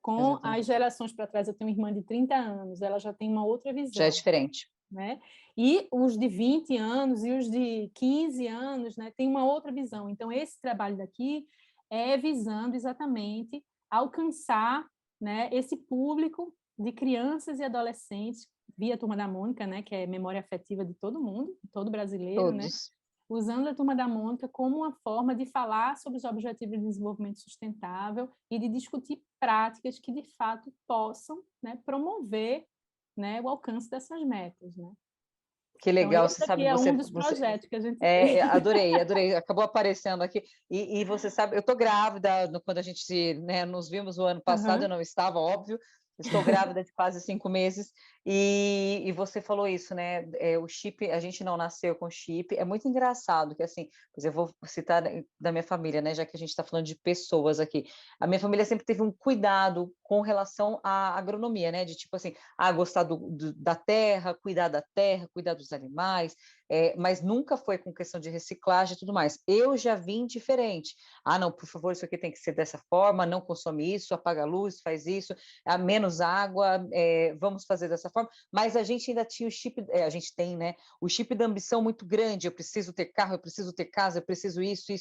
Com Exatamente. as gerações para trás, eu tenho uma irmã de 30 anos, ela já tem uma outra Já é visão, diferente. né? E os de 20 anos e os de 15 anos, né, tem uma outra visão. Então, esse trabalho daqui é visando exatamente alcançar, né, esse público de crianças e adolescentes via Turma da Mônica, né, que é memória afetiva de todo mundo, todo brasileiro, né? Todos. usando a Turma da Mônica como uma forma de falar sobre os Objetivos de Desenvolvimento Sustentável e de discutir práticas que, de fato, possam, né, promover, né, o alcance dessas metas, né? Que Então, legal, você esse sabe, aqui é um dos projetos que a gente tem. adorei, adorei, acabou aparecendo aqui. E você sabe, eu estou grávida, quando a gente, né, nos vimos o ano passado, eu Uhum. não estava, óbvio, estou grávida de quase 5 meses, e você falou isso, né, o chip, a gente não nasceu com chip, é muito engraçado, que assim, pois eu vou citar da minha família, né, já que a gente está falando de pessoas aqui, a minha família sempre teve um cuidado com relação à agronomia, né, de tipo assim, gostar da terra, cuidar dos animais, mas nunca foi com questão de reciclagem e tudo mais. Eu já vim diferente. Não, por favor, isso aqui tem que ser dessa forma, não consome isso, apaga a luz, faz isso, menos água, vamos fazer dessa forma. Mas a gente ainda tinha o chip, a gente tem, né? O chip da ambição muito grande. Eu preciso ter carro, eu preciso ter casa, eu preciso isso.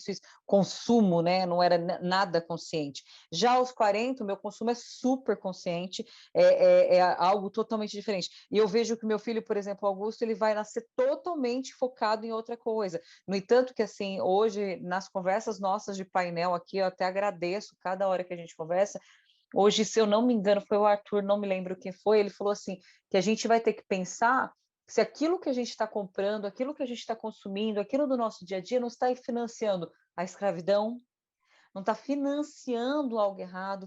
Consumo, né? Não era nada consciente. Já aos 40, o meu consumo é super consciente, é algo totalmente diferente. E eu vejo que meu filho, por exemplo, Augusto, ele vai nascer totalmente focado em outra coisa. No entanto, que assim, hoje, nas conversas nossas de painel aqui, eu até agradeço cada hora que a gente conversa. Hoje, se eu não me engano, foi o Arthur, não me lembro quem foi, ele falou assim, que a gente vai ter que pensar se aquilo que a gente está comprando, aquilo que a gente está consumindo, aquilo do nosso dia a dia não está financiando a escravidão, não está financiando algo errado,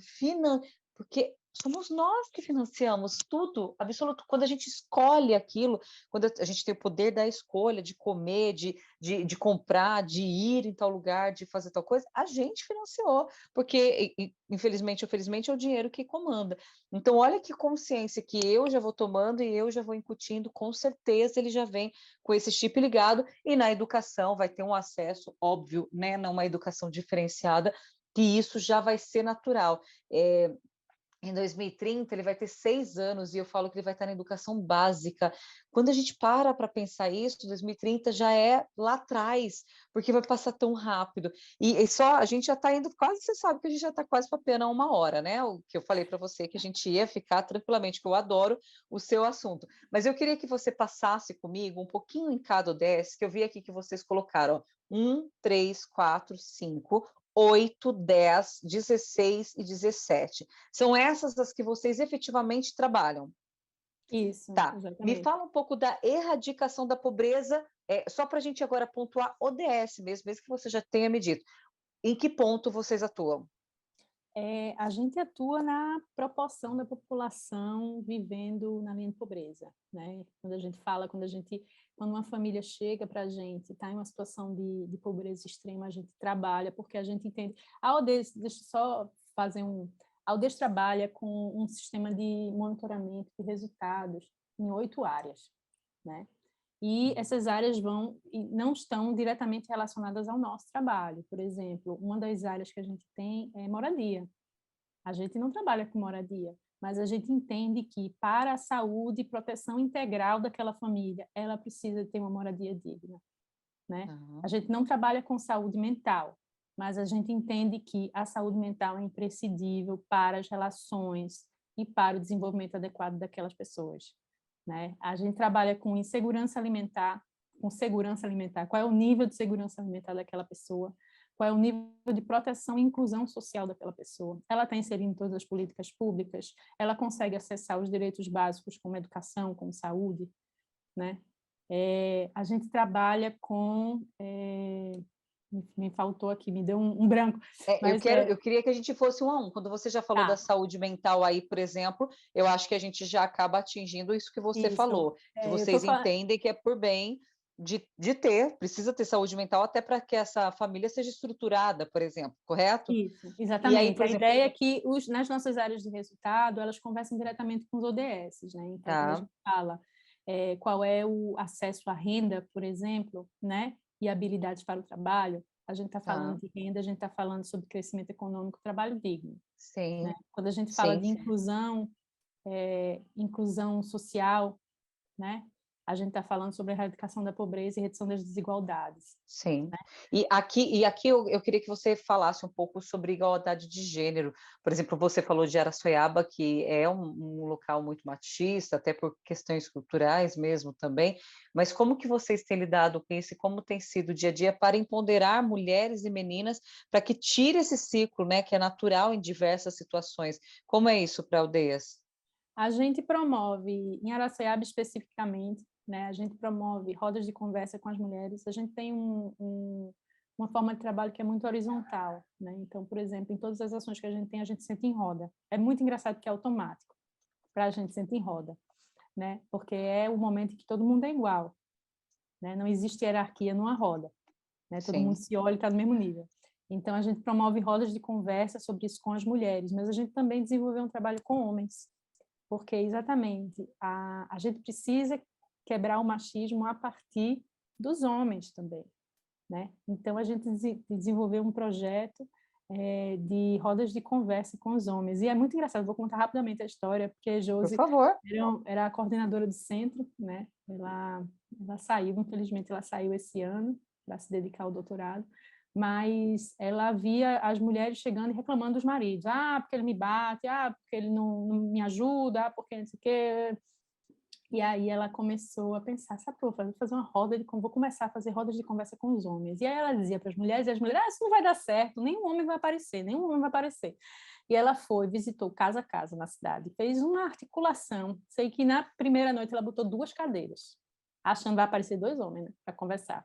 porque somos nós que financiamos tudo, absoluto. Quando a gente escolhe aquilo, quando a gente tem o poder da escolha, de comer, de comprar, de ir em tal lugar, de fazer tal coisa, a gente financiou, porque, infelizmente ou felizmente, é o dinheiro que comanda. Então, olha que consciência que eu já vou tomando e eu já vou incutindo, com certeza ele já vem com esse chip ligado, e na educação vai ter um acesso, óbvio, né, não uma educação diferenciada, que isso já vai ser natural. Em 2030, ele vai ter 6 anos, e eu falo que ele vai estar na educação básica. Quando a gente para pensar isso, 2030 já é lá atrás, porque vai passar tão rápido. E só a gente já está indo quase, você sabe que a gente já está quase para pena 1 hora, né? O que eu falei para você, que a gente ia ficar tranquilamente, que eu adoro o seu assunto. Mas eu queria que você passasse comigo um pouquinho em cada ODS, que eu vi aqui que vocês colocaram, ó, 1, 3, 4, 5, 8, 10, 16 e 17. São essas as que vocês efetivamente trabalham. Isso, Tá. Me exatamente. fala um pouco da erradicação da pobreza, só para a gente agora pontuar ODS mesmo que você já tenha me dito. Em que ponto vocês atuam? A gente atua na proporção da população vivendo na linha de pobreza, né? Quando uma família chega para a gente, está em uma situação de pobreza extrema, a gente trabalha, porque a gente entende. A ODS, deixa eu só fazer a ODS trabalha com um sistema de monitoramento de resultados em 8 áreas, né? E essas áreas não estão diretamente relacionadas ao nosso trabalho. Por exemplo, uma das áreas que a gente tem é moradia. A gente não trabalha com moradia, mas a gente entende que para a saúde e proteção integral daquela família, ela precisa ter uma moradia digna, né? A gente não trabalha com saúde mental, mas a gente entende que a saúde mental é imprescindível para as relações e para o desenvolvimento adequado daquelas pessoas, né? A gente trabalha com insegurança alimentar, com segurança alimentar. Qual é o nível de segurança alimentar daquela pessoa? Qual é o nível de proteção e inclusão social daquela pessoa? Ela está inserida em todas as políticas públicas? Ela consegue acessar os direitos básicos como educação, como saúde, né? A gente trabalha com... me faltou aqui, me deu um branco. Mas Eu queria que a gente fosse 1 a 1. Quando você já falou da tá, saúde mental aí, por exemplo, eu acho que a gente já acaba atingindo isso que você isso. falou, que Eu estou vocês falando... entendem que é por bem precisa ter saúde mental até para que essa família seja estruturada, por exemplo, correto? Isso, E aí, exatamente. por A exemplo, ideia é que nas nossas áreas de resultado, elas conversam diretamente com os ODS, né? Então, quando a tá, gente fala qual é o acesso à renda, por exemplo, né? E habilidades para o trabalho, a gente está falando tá, de renda, a gente está falando sobre crescimento econômico, trabalho digno, né? sim, Quando a gente fala sim, de inclusão, inclusão social, né? a gente está falando sobre a erradicação da pobreza e redução das desigualdades. Sim. E aqui eu queria que você falasse um pouco sobre igualdade de gênero. Por exemplo, você falou de Araçoiaba, que é um local muito machista, até por questões culturais mesmo também, mas como que vocês têm lidado com isso e como tem sido o dia a dia para empoderar mulheres e meninas para que tire esse ciclo, né, que é natural em diversas situações? Como é isso para aldeias? A gente promove, em Araçoiaba especificamente, né, a gente promove rodas de conversa com as mulheres, a gente tem uma forma de trabalho que é muito horizontal, né? Então, por exemplo, em todas as ações que a gente senta em roda. É muito engraçado que é automático, para a gente sentar em roda, né? Porque é o momento em que todo mundo é igual, né? Não existe hierarquia numa roda, né? Todo mundo Sim, se olha e está no mesmo nível. Então, a gente promove rodas de conversa sobre isso com as mulheres, mas a gente também desenvolveu um trabalho com homens, porque exatamente a gente precisa quebrar o machismo a partir dos homens também, né? Então a gente desenvolveu um projeto de rodas de conversa com os homens, e é muito engraçado, vou contar rapidamente a história, porque a por Josi favor. era a coordenadora do centro, né? Ela saiu, infelizmente ela saiu esse ano para se dedicar ao doutorado, mas ela via as mulheres chegando e reclamando dos maridos. Ah, porque ele me bate, ah, porque ele não me ajuda, ah, porque não sei o quê. E aí ela começou a pensar, sabe o que eu vou fazer? Vou fazer uma roda de, vou começar a fazer rodas de conversa com os homens. E aí ela dizia para as mulheres, e as mulheres, ah, isso não vai dar certo, nenhum homem vai aparecer, nenhum homem vai aparecer. E ela foi, visitou casa a casa na cidade, fez uma articulação. Sei que na primeira noite ela botou 2 cadeiras, achando que vai aparecer 2 homens, né, para conversar.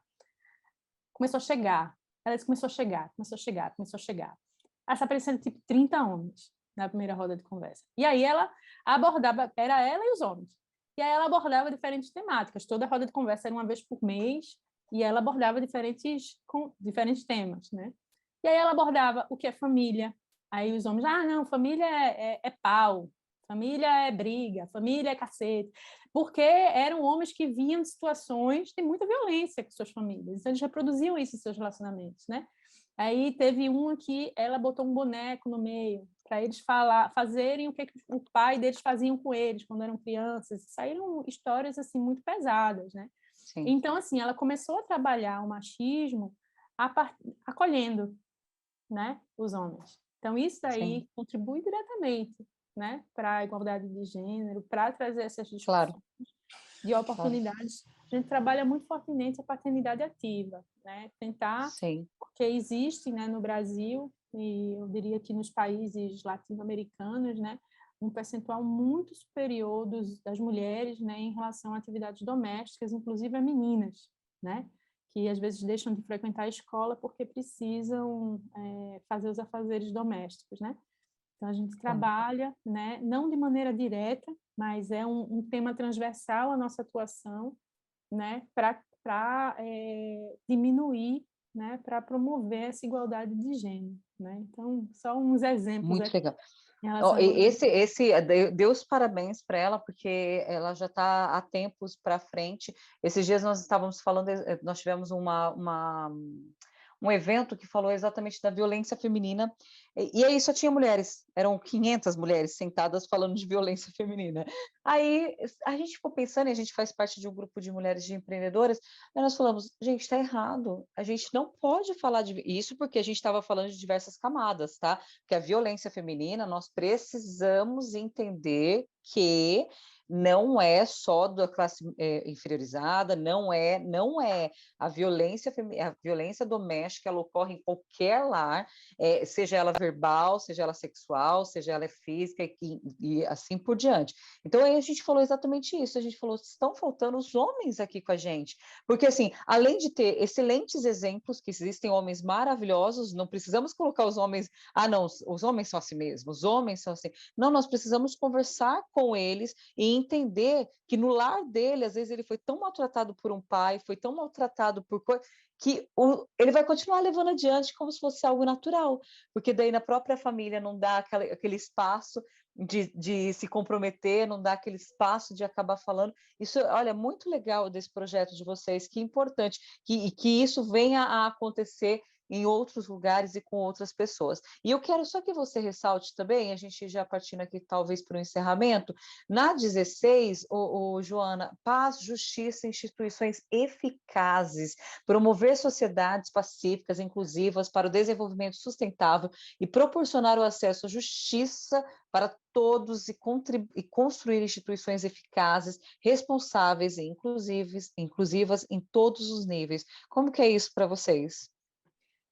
Começou a chegar, ela disse, começou a chegar, começou a chegar, começou a chegar. Aí aparecendo tipo 30 homens na primeira roda de conversa. E aí ela abordava, era ela e os homens. E aí ela abordava diferentes temáticas. Toda roda de conversa era uma vez por mês e ela abordava diferentes temas, né? E aí ela abordava o que é família. Aí os homens, ah, não, família é pau, família é briga, família é cacete. Porque eram homens que vinham de situações de muita violência com suas famílias. Então, eles reproduziam isso em seus relacionamentos, né? Aí teve uma que ela botou um boneco no meio para eles fazerem o que o pai deles faziam com eles quando eram crianças. Saíram histórias assim muito pesadas, né? Sim, Então assim, ela começou a trabalhar o machismo acolhendo, né, os homens. Então isso sim, daí contribui diretamente, né, para a igualdade de gênero, para trazer essas discussões claro, de claro. oportunidades. A gente trabalha muito fortemente a paternidade ativa, né? Tentar, Sim, porque existe, né, no Brasil, e eu diria que nos países latino-americanos, né, um percentual muito superior das mulheres, né, em relação a atividades domésticas, inclusive a meninas, né, que às vezes deixam de frequentar a escola porque precisam fazer os afazeres domésticos, né? Então, a gente claro. trabalha, né, não de maneira direta, mas é um tema transversal à nossa atuação, né, para diminuir, né, para promover essa igualdade de gênero. Né? Então, só uns exemplos Muito aqui legal. em Ó, relação a rodas de conversa. dê os parabéns para ela, porque ela já está há tempos para frente. Esses dias nós estávamos falando, nós tivemos um evento que falou exatamente da violência feminina, e aí só tinha mulheres, eram 500 mulheres sentadas falando de violência feminina. Aí a gente ficou pensando, e a gente faz parte de um grupo de mulheres de empreendedoras, aí nós falamos, gente, está errado, a gente não pode falar de isso porque a gente estava falando de diversas camadas, tá? Que a violência feminina, nós precisamos entender que não é só da classe inferiorizada, não é a violência doméstica, ela ocorre em qualquer lar, seja ela verbal, seja ela sexual, seja ela física e assim por diante. Então aí a gente falou exatamente isso, a gente falou, estão faltando os homens aqui com a gente, porque assim, além de ter excelentes exemplos, que existem homens maravilhosos, não precisamos colocar os homens, ah não, os homens são assim mesmo, os homens são assim, não, nós precisamos conversar com eles e entender que no lar dele, às vezes ele foi tão maltratado por um pai, foi tão maltratado por que ele vai continuar levando adiante como se fosse algo natural, porque daí na própria família não dá aquele espaço de se comprometer, não dá aquele espaço de acabar falando. Isso, olha, muito legal desse projeto de vocês, que importante, que isso venha a acontecer em outros lugares e com outras pessoas. E eu quero só que você ressalte também, a gente já partindo aqui talvez para o encerramento, na 16, Joana, paz, justiça, instituições eficazes, promover sociedades pacíficas, inclusivas para o desenvolvimento sustentável e proporcionar o acesso à justiça para todos e construir instituições eficazes, responsáveis e inclusivas em todos os níveis. Como que é isso para vocês?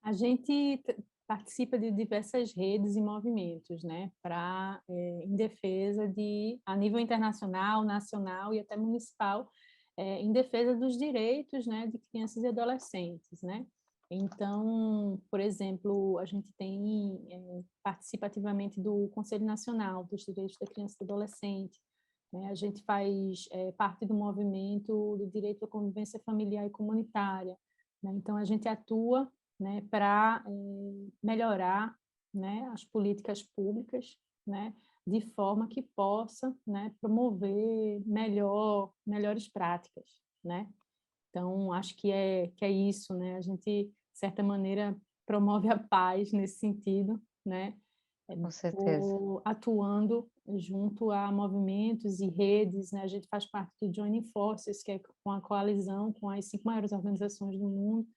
A gente participa de diversas redes e movimentos, né, em defesa a nível internacional, nacional e até municipal, em defesa dos direitos, né, de crianças e adolescentes, né. Então, por exemplo, a gente participa ativamente do Conselho Nacional dos Direitos da Criança e do Adolescente, né, a gente faz parte do movimento do direito à convivência familiar e comunitária, né, então a gente atua, né, para melhorar, né, as políticas públicas, né, de forma que possa, né, promover melhores práticas, né. Então, acho que é isso, né, a gente, de certa maneira, promove a paz nesse sentido, né, Com certeza. atuando junto a movimentos e redes, né, a gente faz parte do Joining Forces, que é com a coalizão com as 5 maiores organizações do mundo,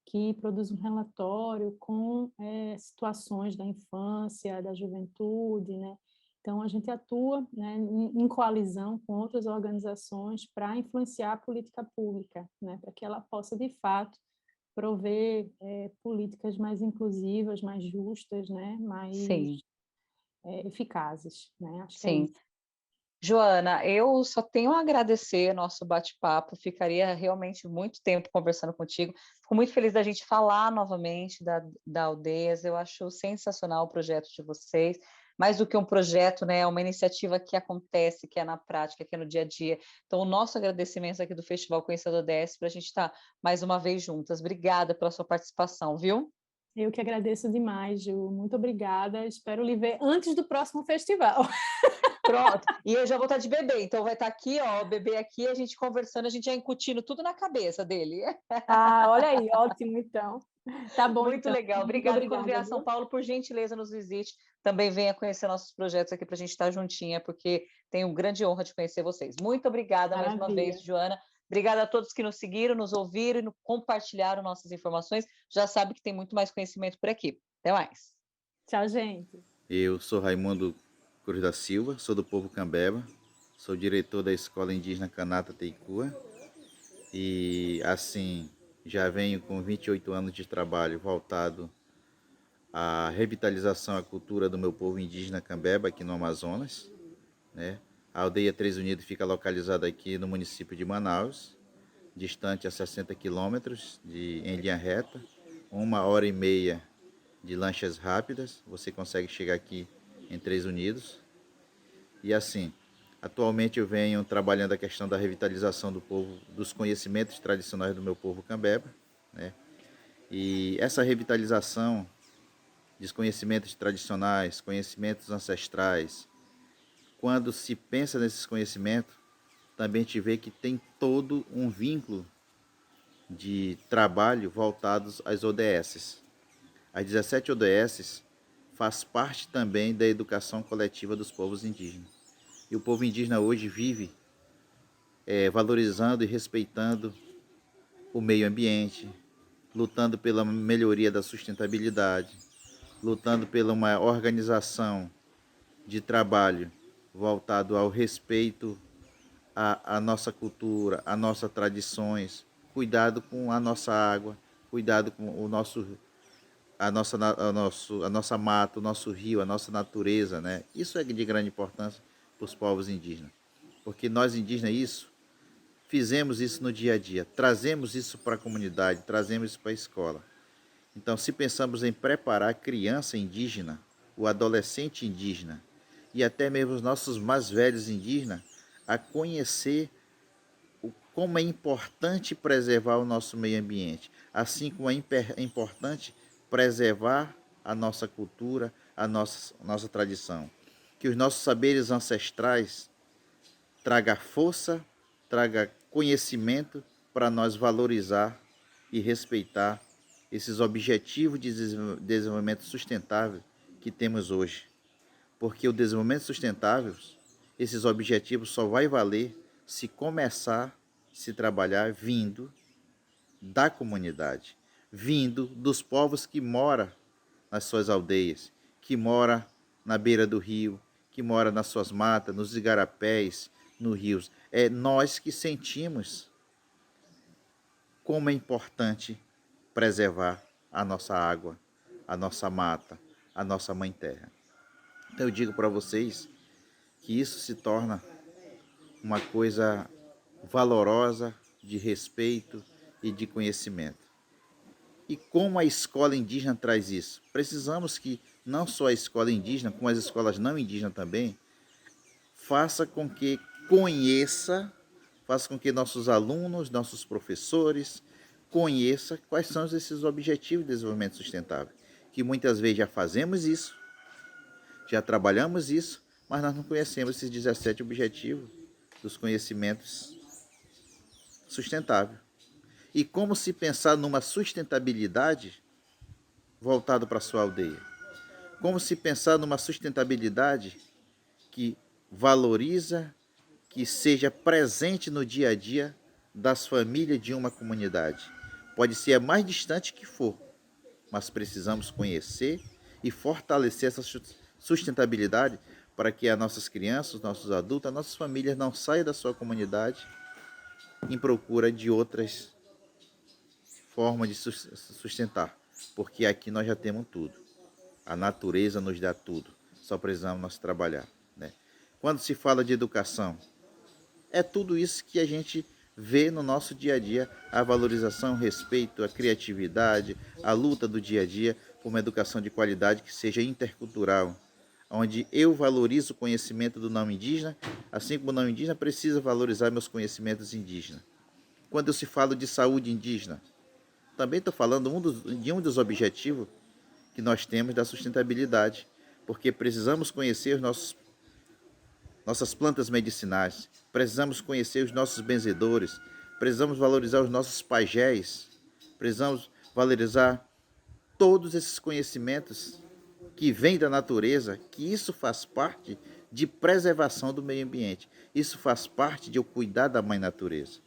que produz um relatório com situações da infância, da juventude, né? Então, a gente atua, né, em coalizão com outras organizações para influenciar a política pública, né, para que ela possa, de fato, prover políticas mais inclusivas, mais justas, né, mais Sim, eficazes, né? Acho que é sim. isso. Joana, eu só tenho a agradecer nosso bate-papo, ficaria realmente muito tempo conversando contigo. Fico muito feliz da gente falar novamente da Aldeias, eu acho sensacional o projeto de vocês, mais do que um projeto, né, é uma iniciativa que acontece, que é na prática, que é no dia a dia. Então, o nosso agradecimento aqui do Festival Conhecer a ODS para a gente estar mais uma vez juntas. Obrigada pela sua participação, viu? Eu que agradeço demais, Ju. Muito obrigada. Espero lhe ver antes do próximo festival. Pronto. E eu já vou estar de bebê, então vai estar aqui, ó, o bebê aqui, a gente conversando, a gente já incutindo tudo na cabeça dele. Ah, olha aí, ótimo, então. Tá bom, Muito então. legal. Muito Obrigada. E quando vier obrigada, a São viu? Paulo, por gentileza, nos visite. Também venha conhecer nossos projetos aqui para a gente estar juntinha, porque tenho grande honra de conhecer vocês. Muito obrigada mais uma vez, Maravilha. Joana. Obrigada a todos que nos seguiram, nos ouviram e compartilharam nossas informações. Já sabe que tem muito mais conhecimento por aqui. Até mais. Tchau, gente. Eu sou Raimundo Cruz da Silva, sou do povo Cambeba, sou diretor da Escola Indígena Canata Teicua e, assim, já venho com 28 anos de trabalho voltado à revitalização à cultura do meu povo indígena Cambeba aqui no Amazonas, né? A aldeia Três Unidos fica localizada aqui no município de Manaus, distante a 60 quilômetros em linha reta, 1 hora e meia de lanchas rápidas, você consegue chegar aqui em Três Unidos. E assim, atualmente eu venho trabalhando a questão da revitalização do povo, dos conhecimentos tradicionais do meu povo Cambeba, né? E essa revitalização dos conhecimentos tradicionais, conhecimentos ancestrais, quando se pensa nesses conhecimentos, também te vê que tem todo um vínculo de trabalho voltados às ODS. As 17 ODS faz parte também da educação coletiva dos povos indígenas. E o povo indígena hoje vive valorizando e respeitando o meio ambiente, lutando pela melhoria da sustentabilidade, lutando pela uma organização de trabalho voltado ao respeito à nossa cultura, às nossas tradições, cuidado com a nossa água, cuidado com a nossa mata, o nosso rio, a nossa natureza, né? Isso é de grande importância para os povos indígenas, porque nós indígenas fizemos isso no dia a dia, trazemos isso para a comunidade, trazemos isso para a escola. Então, se pensamos em preparar a criança indígena, o adolescente indígena e até mesmo os nossos mais velhos indígenas a conhecer como é importante preservar o nosso meio ambiente, assim como é importante preservar a nossa cultura, a nossa tradição. Que os nossos saberes ancestrais traga força, traga conhecimento para nós valorizar e respeitar esses objetivos de desenvolvimento sustentável que temos hoje. Porque o desenvolvimento sustentável, esses objetivos só vai valer se começar a se trabalhar vindo da comunidade, vindo dos povos que moram nas suas aldeias, que moram na beira do rio, que moram nas suas matas, nos igarapés, nos rios. É nós que sentimos como é importante preservar a nossa água, a nossa mata, a nossa mãe terra. Então eu digo para vocês que isso se torna uma coisa valorosa, de respeito e de conhecimento. E como a escola indígena traz isso? Precisamos que não só a escola indígena, como as escolas não indígenas também, faça com que conheça, faça com que nossos alunos, nossos professores conheçam quais são esses objetivos de desenvolvimento sustentável. Que muitas vezes já fazemos isso, já trabalhamos isso, mas nós não conhecemos esses 17 objetivos dos conhecimentos sustentáveis. E como se pensar numa sustentabilidade voltada para a sua aldeia? Como se pensar numa sustentabilidade que valoriza, que seja presente no dia a dia das famílias de uma comunidade? Pode ser a mais distante que for, mas precisamos conhecer e fortalecer essa sustentabilidade para que as nossas crianças, os nossos adultos, as nossas famílias não saiam da sua comunidade em procura de outras formas de sustentar, porque aqui nós já temos tudo. A natureza nos dá tudo, só precisamos nós trabalhar, né? Quando se fala de educação, é tudo isso que a gente vê no nosso dia a dia, a valorização, o respeito, a criatividade, a luta do dia a dia por uma educação de qualidade que seja intercultural, onde eu valorizo o conhecimento do não indígena, assim como o não indígena precisa valorizar meus conhecimentos indígenas. Quando eu se falo de saúde indígena, também estou falando de um dos objetivos que nós temos da sustentabilidade, porque precisamos conhecer nossas plantas medicinais, precisamos conhecer os nossos benzedores, precisamos valorizar os nossos pajés, precisamos valorizar todos esses conhecimentos que vêm da natureza, que isso faz parte de preservação do meio ambiente, isso faz parte de eu cuidar da mãe natureza,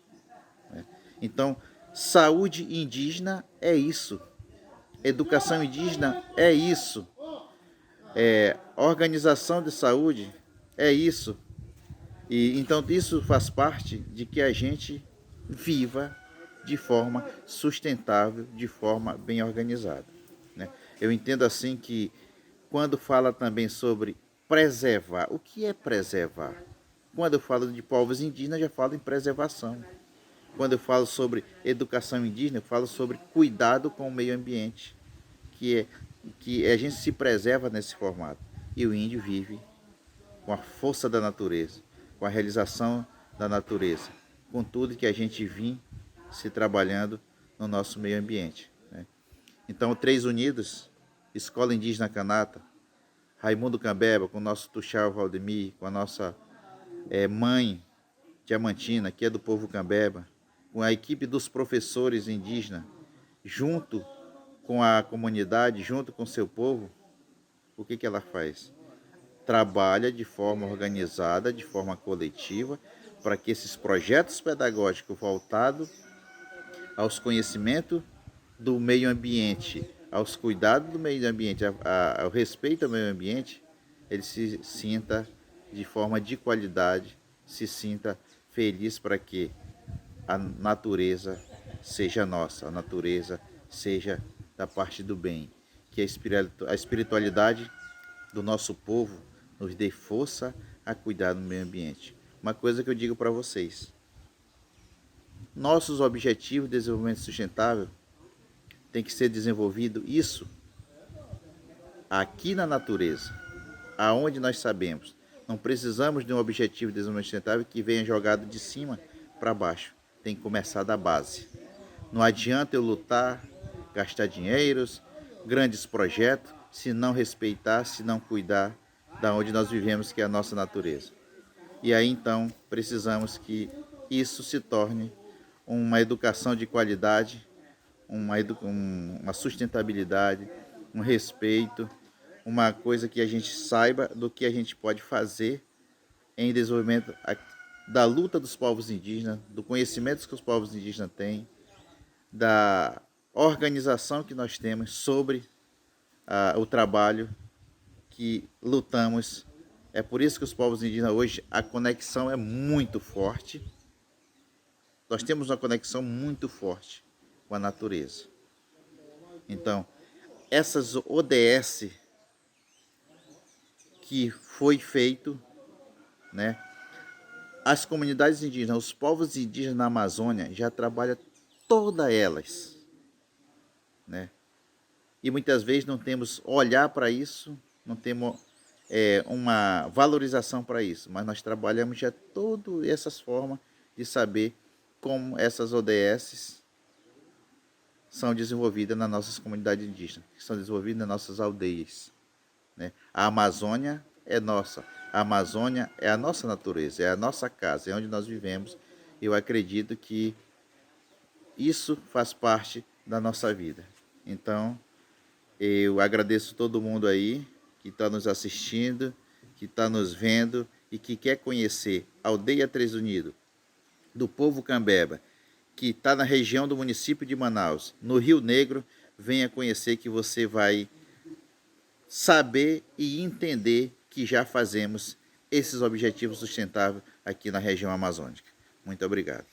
né? Então, saúde indígena é isso, educação indígena é isso, organização de saúde é isso. E então isso faz parte de que a gente viva de forma sustentável, de forma bem organizada, né? Eu entendo assim que quando fala também sobre preservar, o que é preservar? Quando eu falo de povos indígenas, já falo em preservação. Quando eu falo sobre educação indígena, eu falo sobre cuidado com o meio ambiente, que a gente se preserva nesse formato. E o índio vive com a força da natureza, com a realização da natureza, com tudo que a gente vem se trabalhando no nosso meio ambiente, né? Então, o Três Unidos, Escola Indígena Kanata, Raimundo Cambeba, com o nosso Tuxal Valdemir, com a nossa mãe Diamantina, que é do povo Cambeba, com a equipe dos professores indígenas, junto com a comunidade, junto com o seu povo, o que ela faz? Trabalha de forma organizada, de forma coletiva, para que esses projetos pedagógicos voltados aos conhecimentos do meio ambiente, aos cuidados do meio ambiente, ao respeito ao meio ambiente, ele se sinta de forma de qualidade, se sinta feliz para que a natureza seja nossa, a natureza seja da parte do bem, que a espiritualidade do nosso povo nos dê força a cuidar do meio ambiente. Uma coisa que eu digo para vocês, nossos objetivos de desenvolvimento sustentável tem que ser desenvolvido isso aqui na natureza, aonde nós sabemos. Não precisamos de um objetivo de desenvolvimento sustentável que venha jogado de cima para baixo. Tem que começar da base. Não adianta eu lutar, gastar dinheiros, grandes projetos, se não respeitar, se não cuidar da onde nós vivemos, que é a nossa natureza. E aí então precisamos que isso se torne uma educação de qualidade, uma sustentabilidade, um respeito, uma coisa que a gente saiba do que a gente pode fazer em desenvolvimento da luta dos povos indígenas, do conhecimento que os povos indígenas têm, da organização que nós temos sobre o trabalho que lutamos. É por isso que os povos indígenas hoje, a conexão é muito forte. Nós temos uma conexão muito forte com a natureza. Então, essas ODS que foi feito, né? As comunidades indígenas, os povos indígenas na Amazônia já trabalham todas elas, né? E muitas vezes não temos olhar para isso, não temos uma valorização para isso, mas nós trabalhamos já todas essas formas de saber como essas ODS são desenvolvidas nas nossas comunidades indígenas, que são desenvolvidas nas nossas aldeias, né? A Amazônia é nossa, a Amazônia é a nossa natureza, é a nossa casa, é onde nós vivemos. Eu acredito que isso faz parte da nossa vida. Então, eu agradeço todo mundo aí que está nos assistindo, que está nos vendo e que quer conhecer a Aldeia Três Unidos, do povo Cambeba, que está na região do município de Manaus, no Rio Negro. Venha conhecer, que você vai saber e entender que já fazemos esses objetivos sustentáveis aqui na região amazônica. Muito obrigado.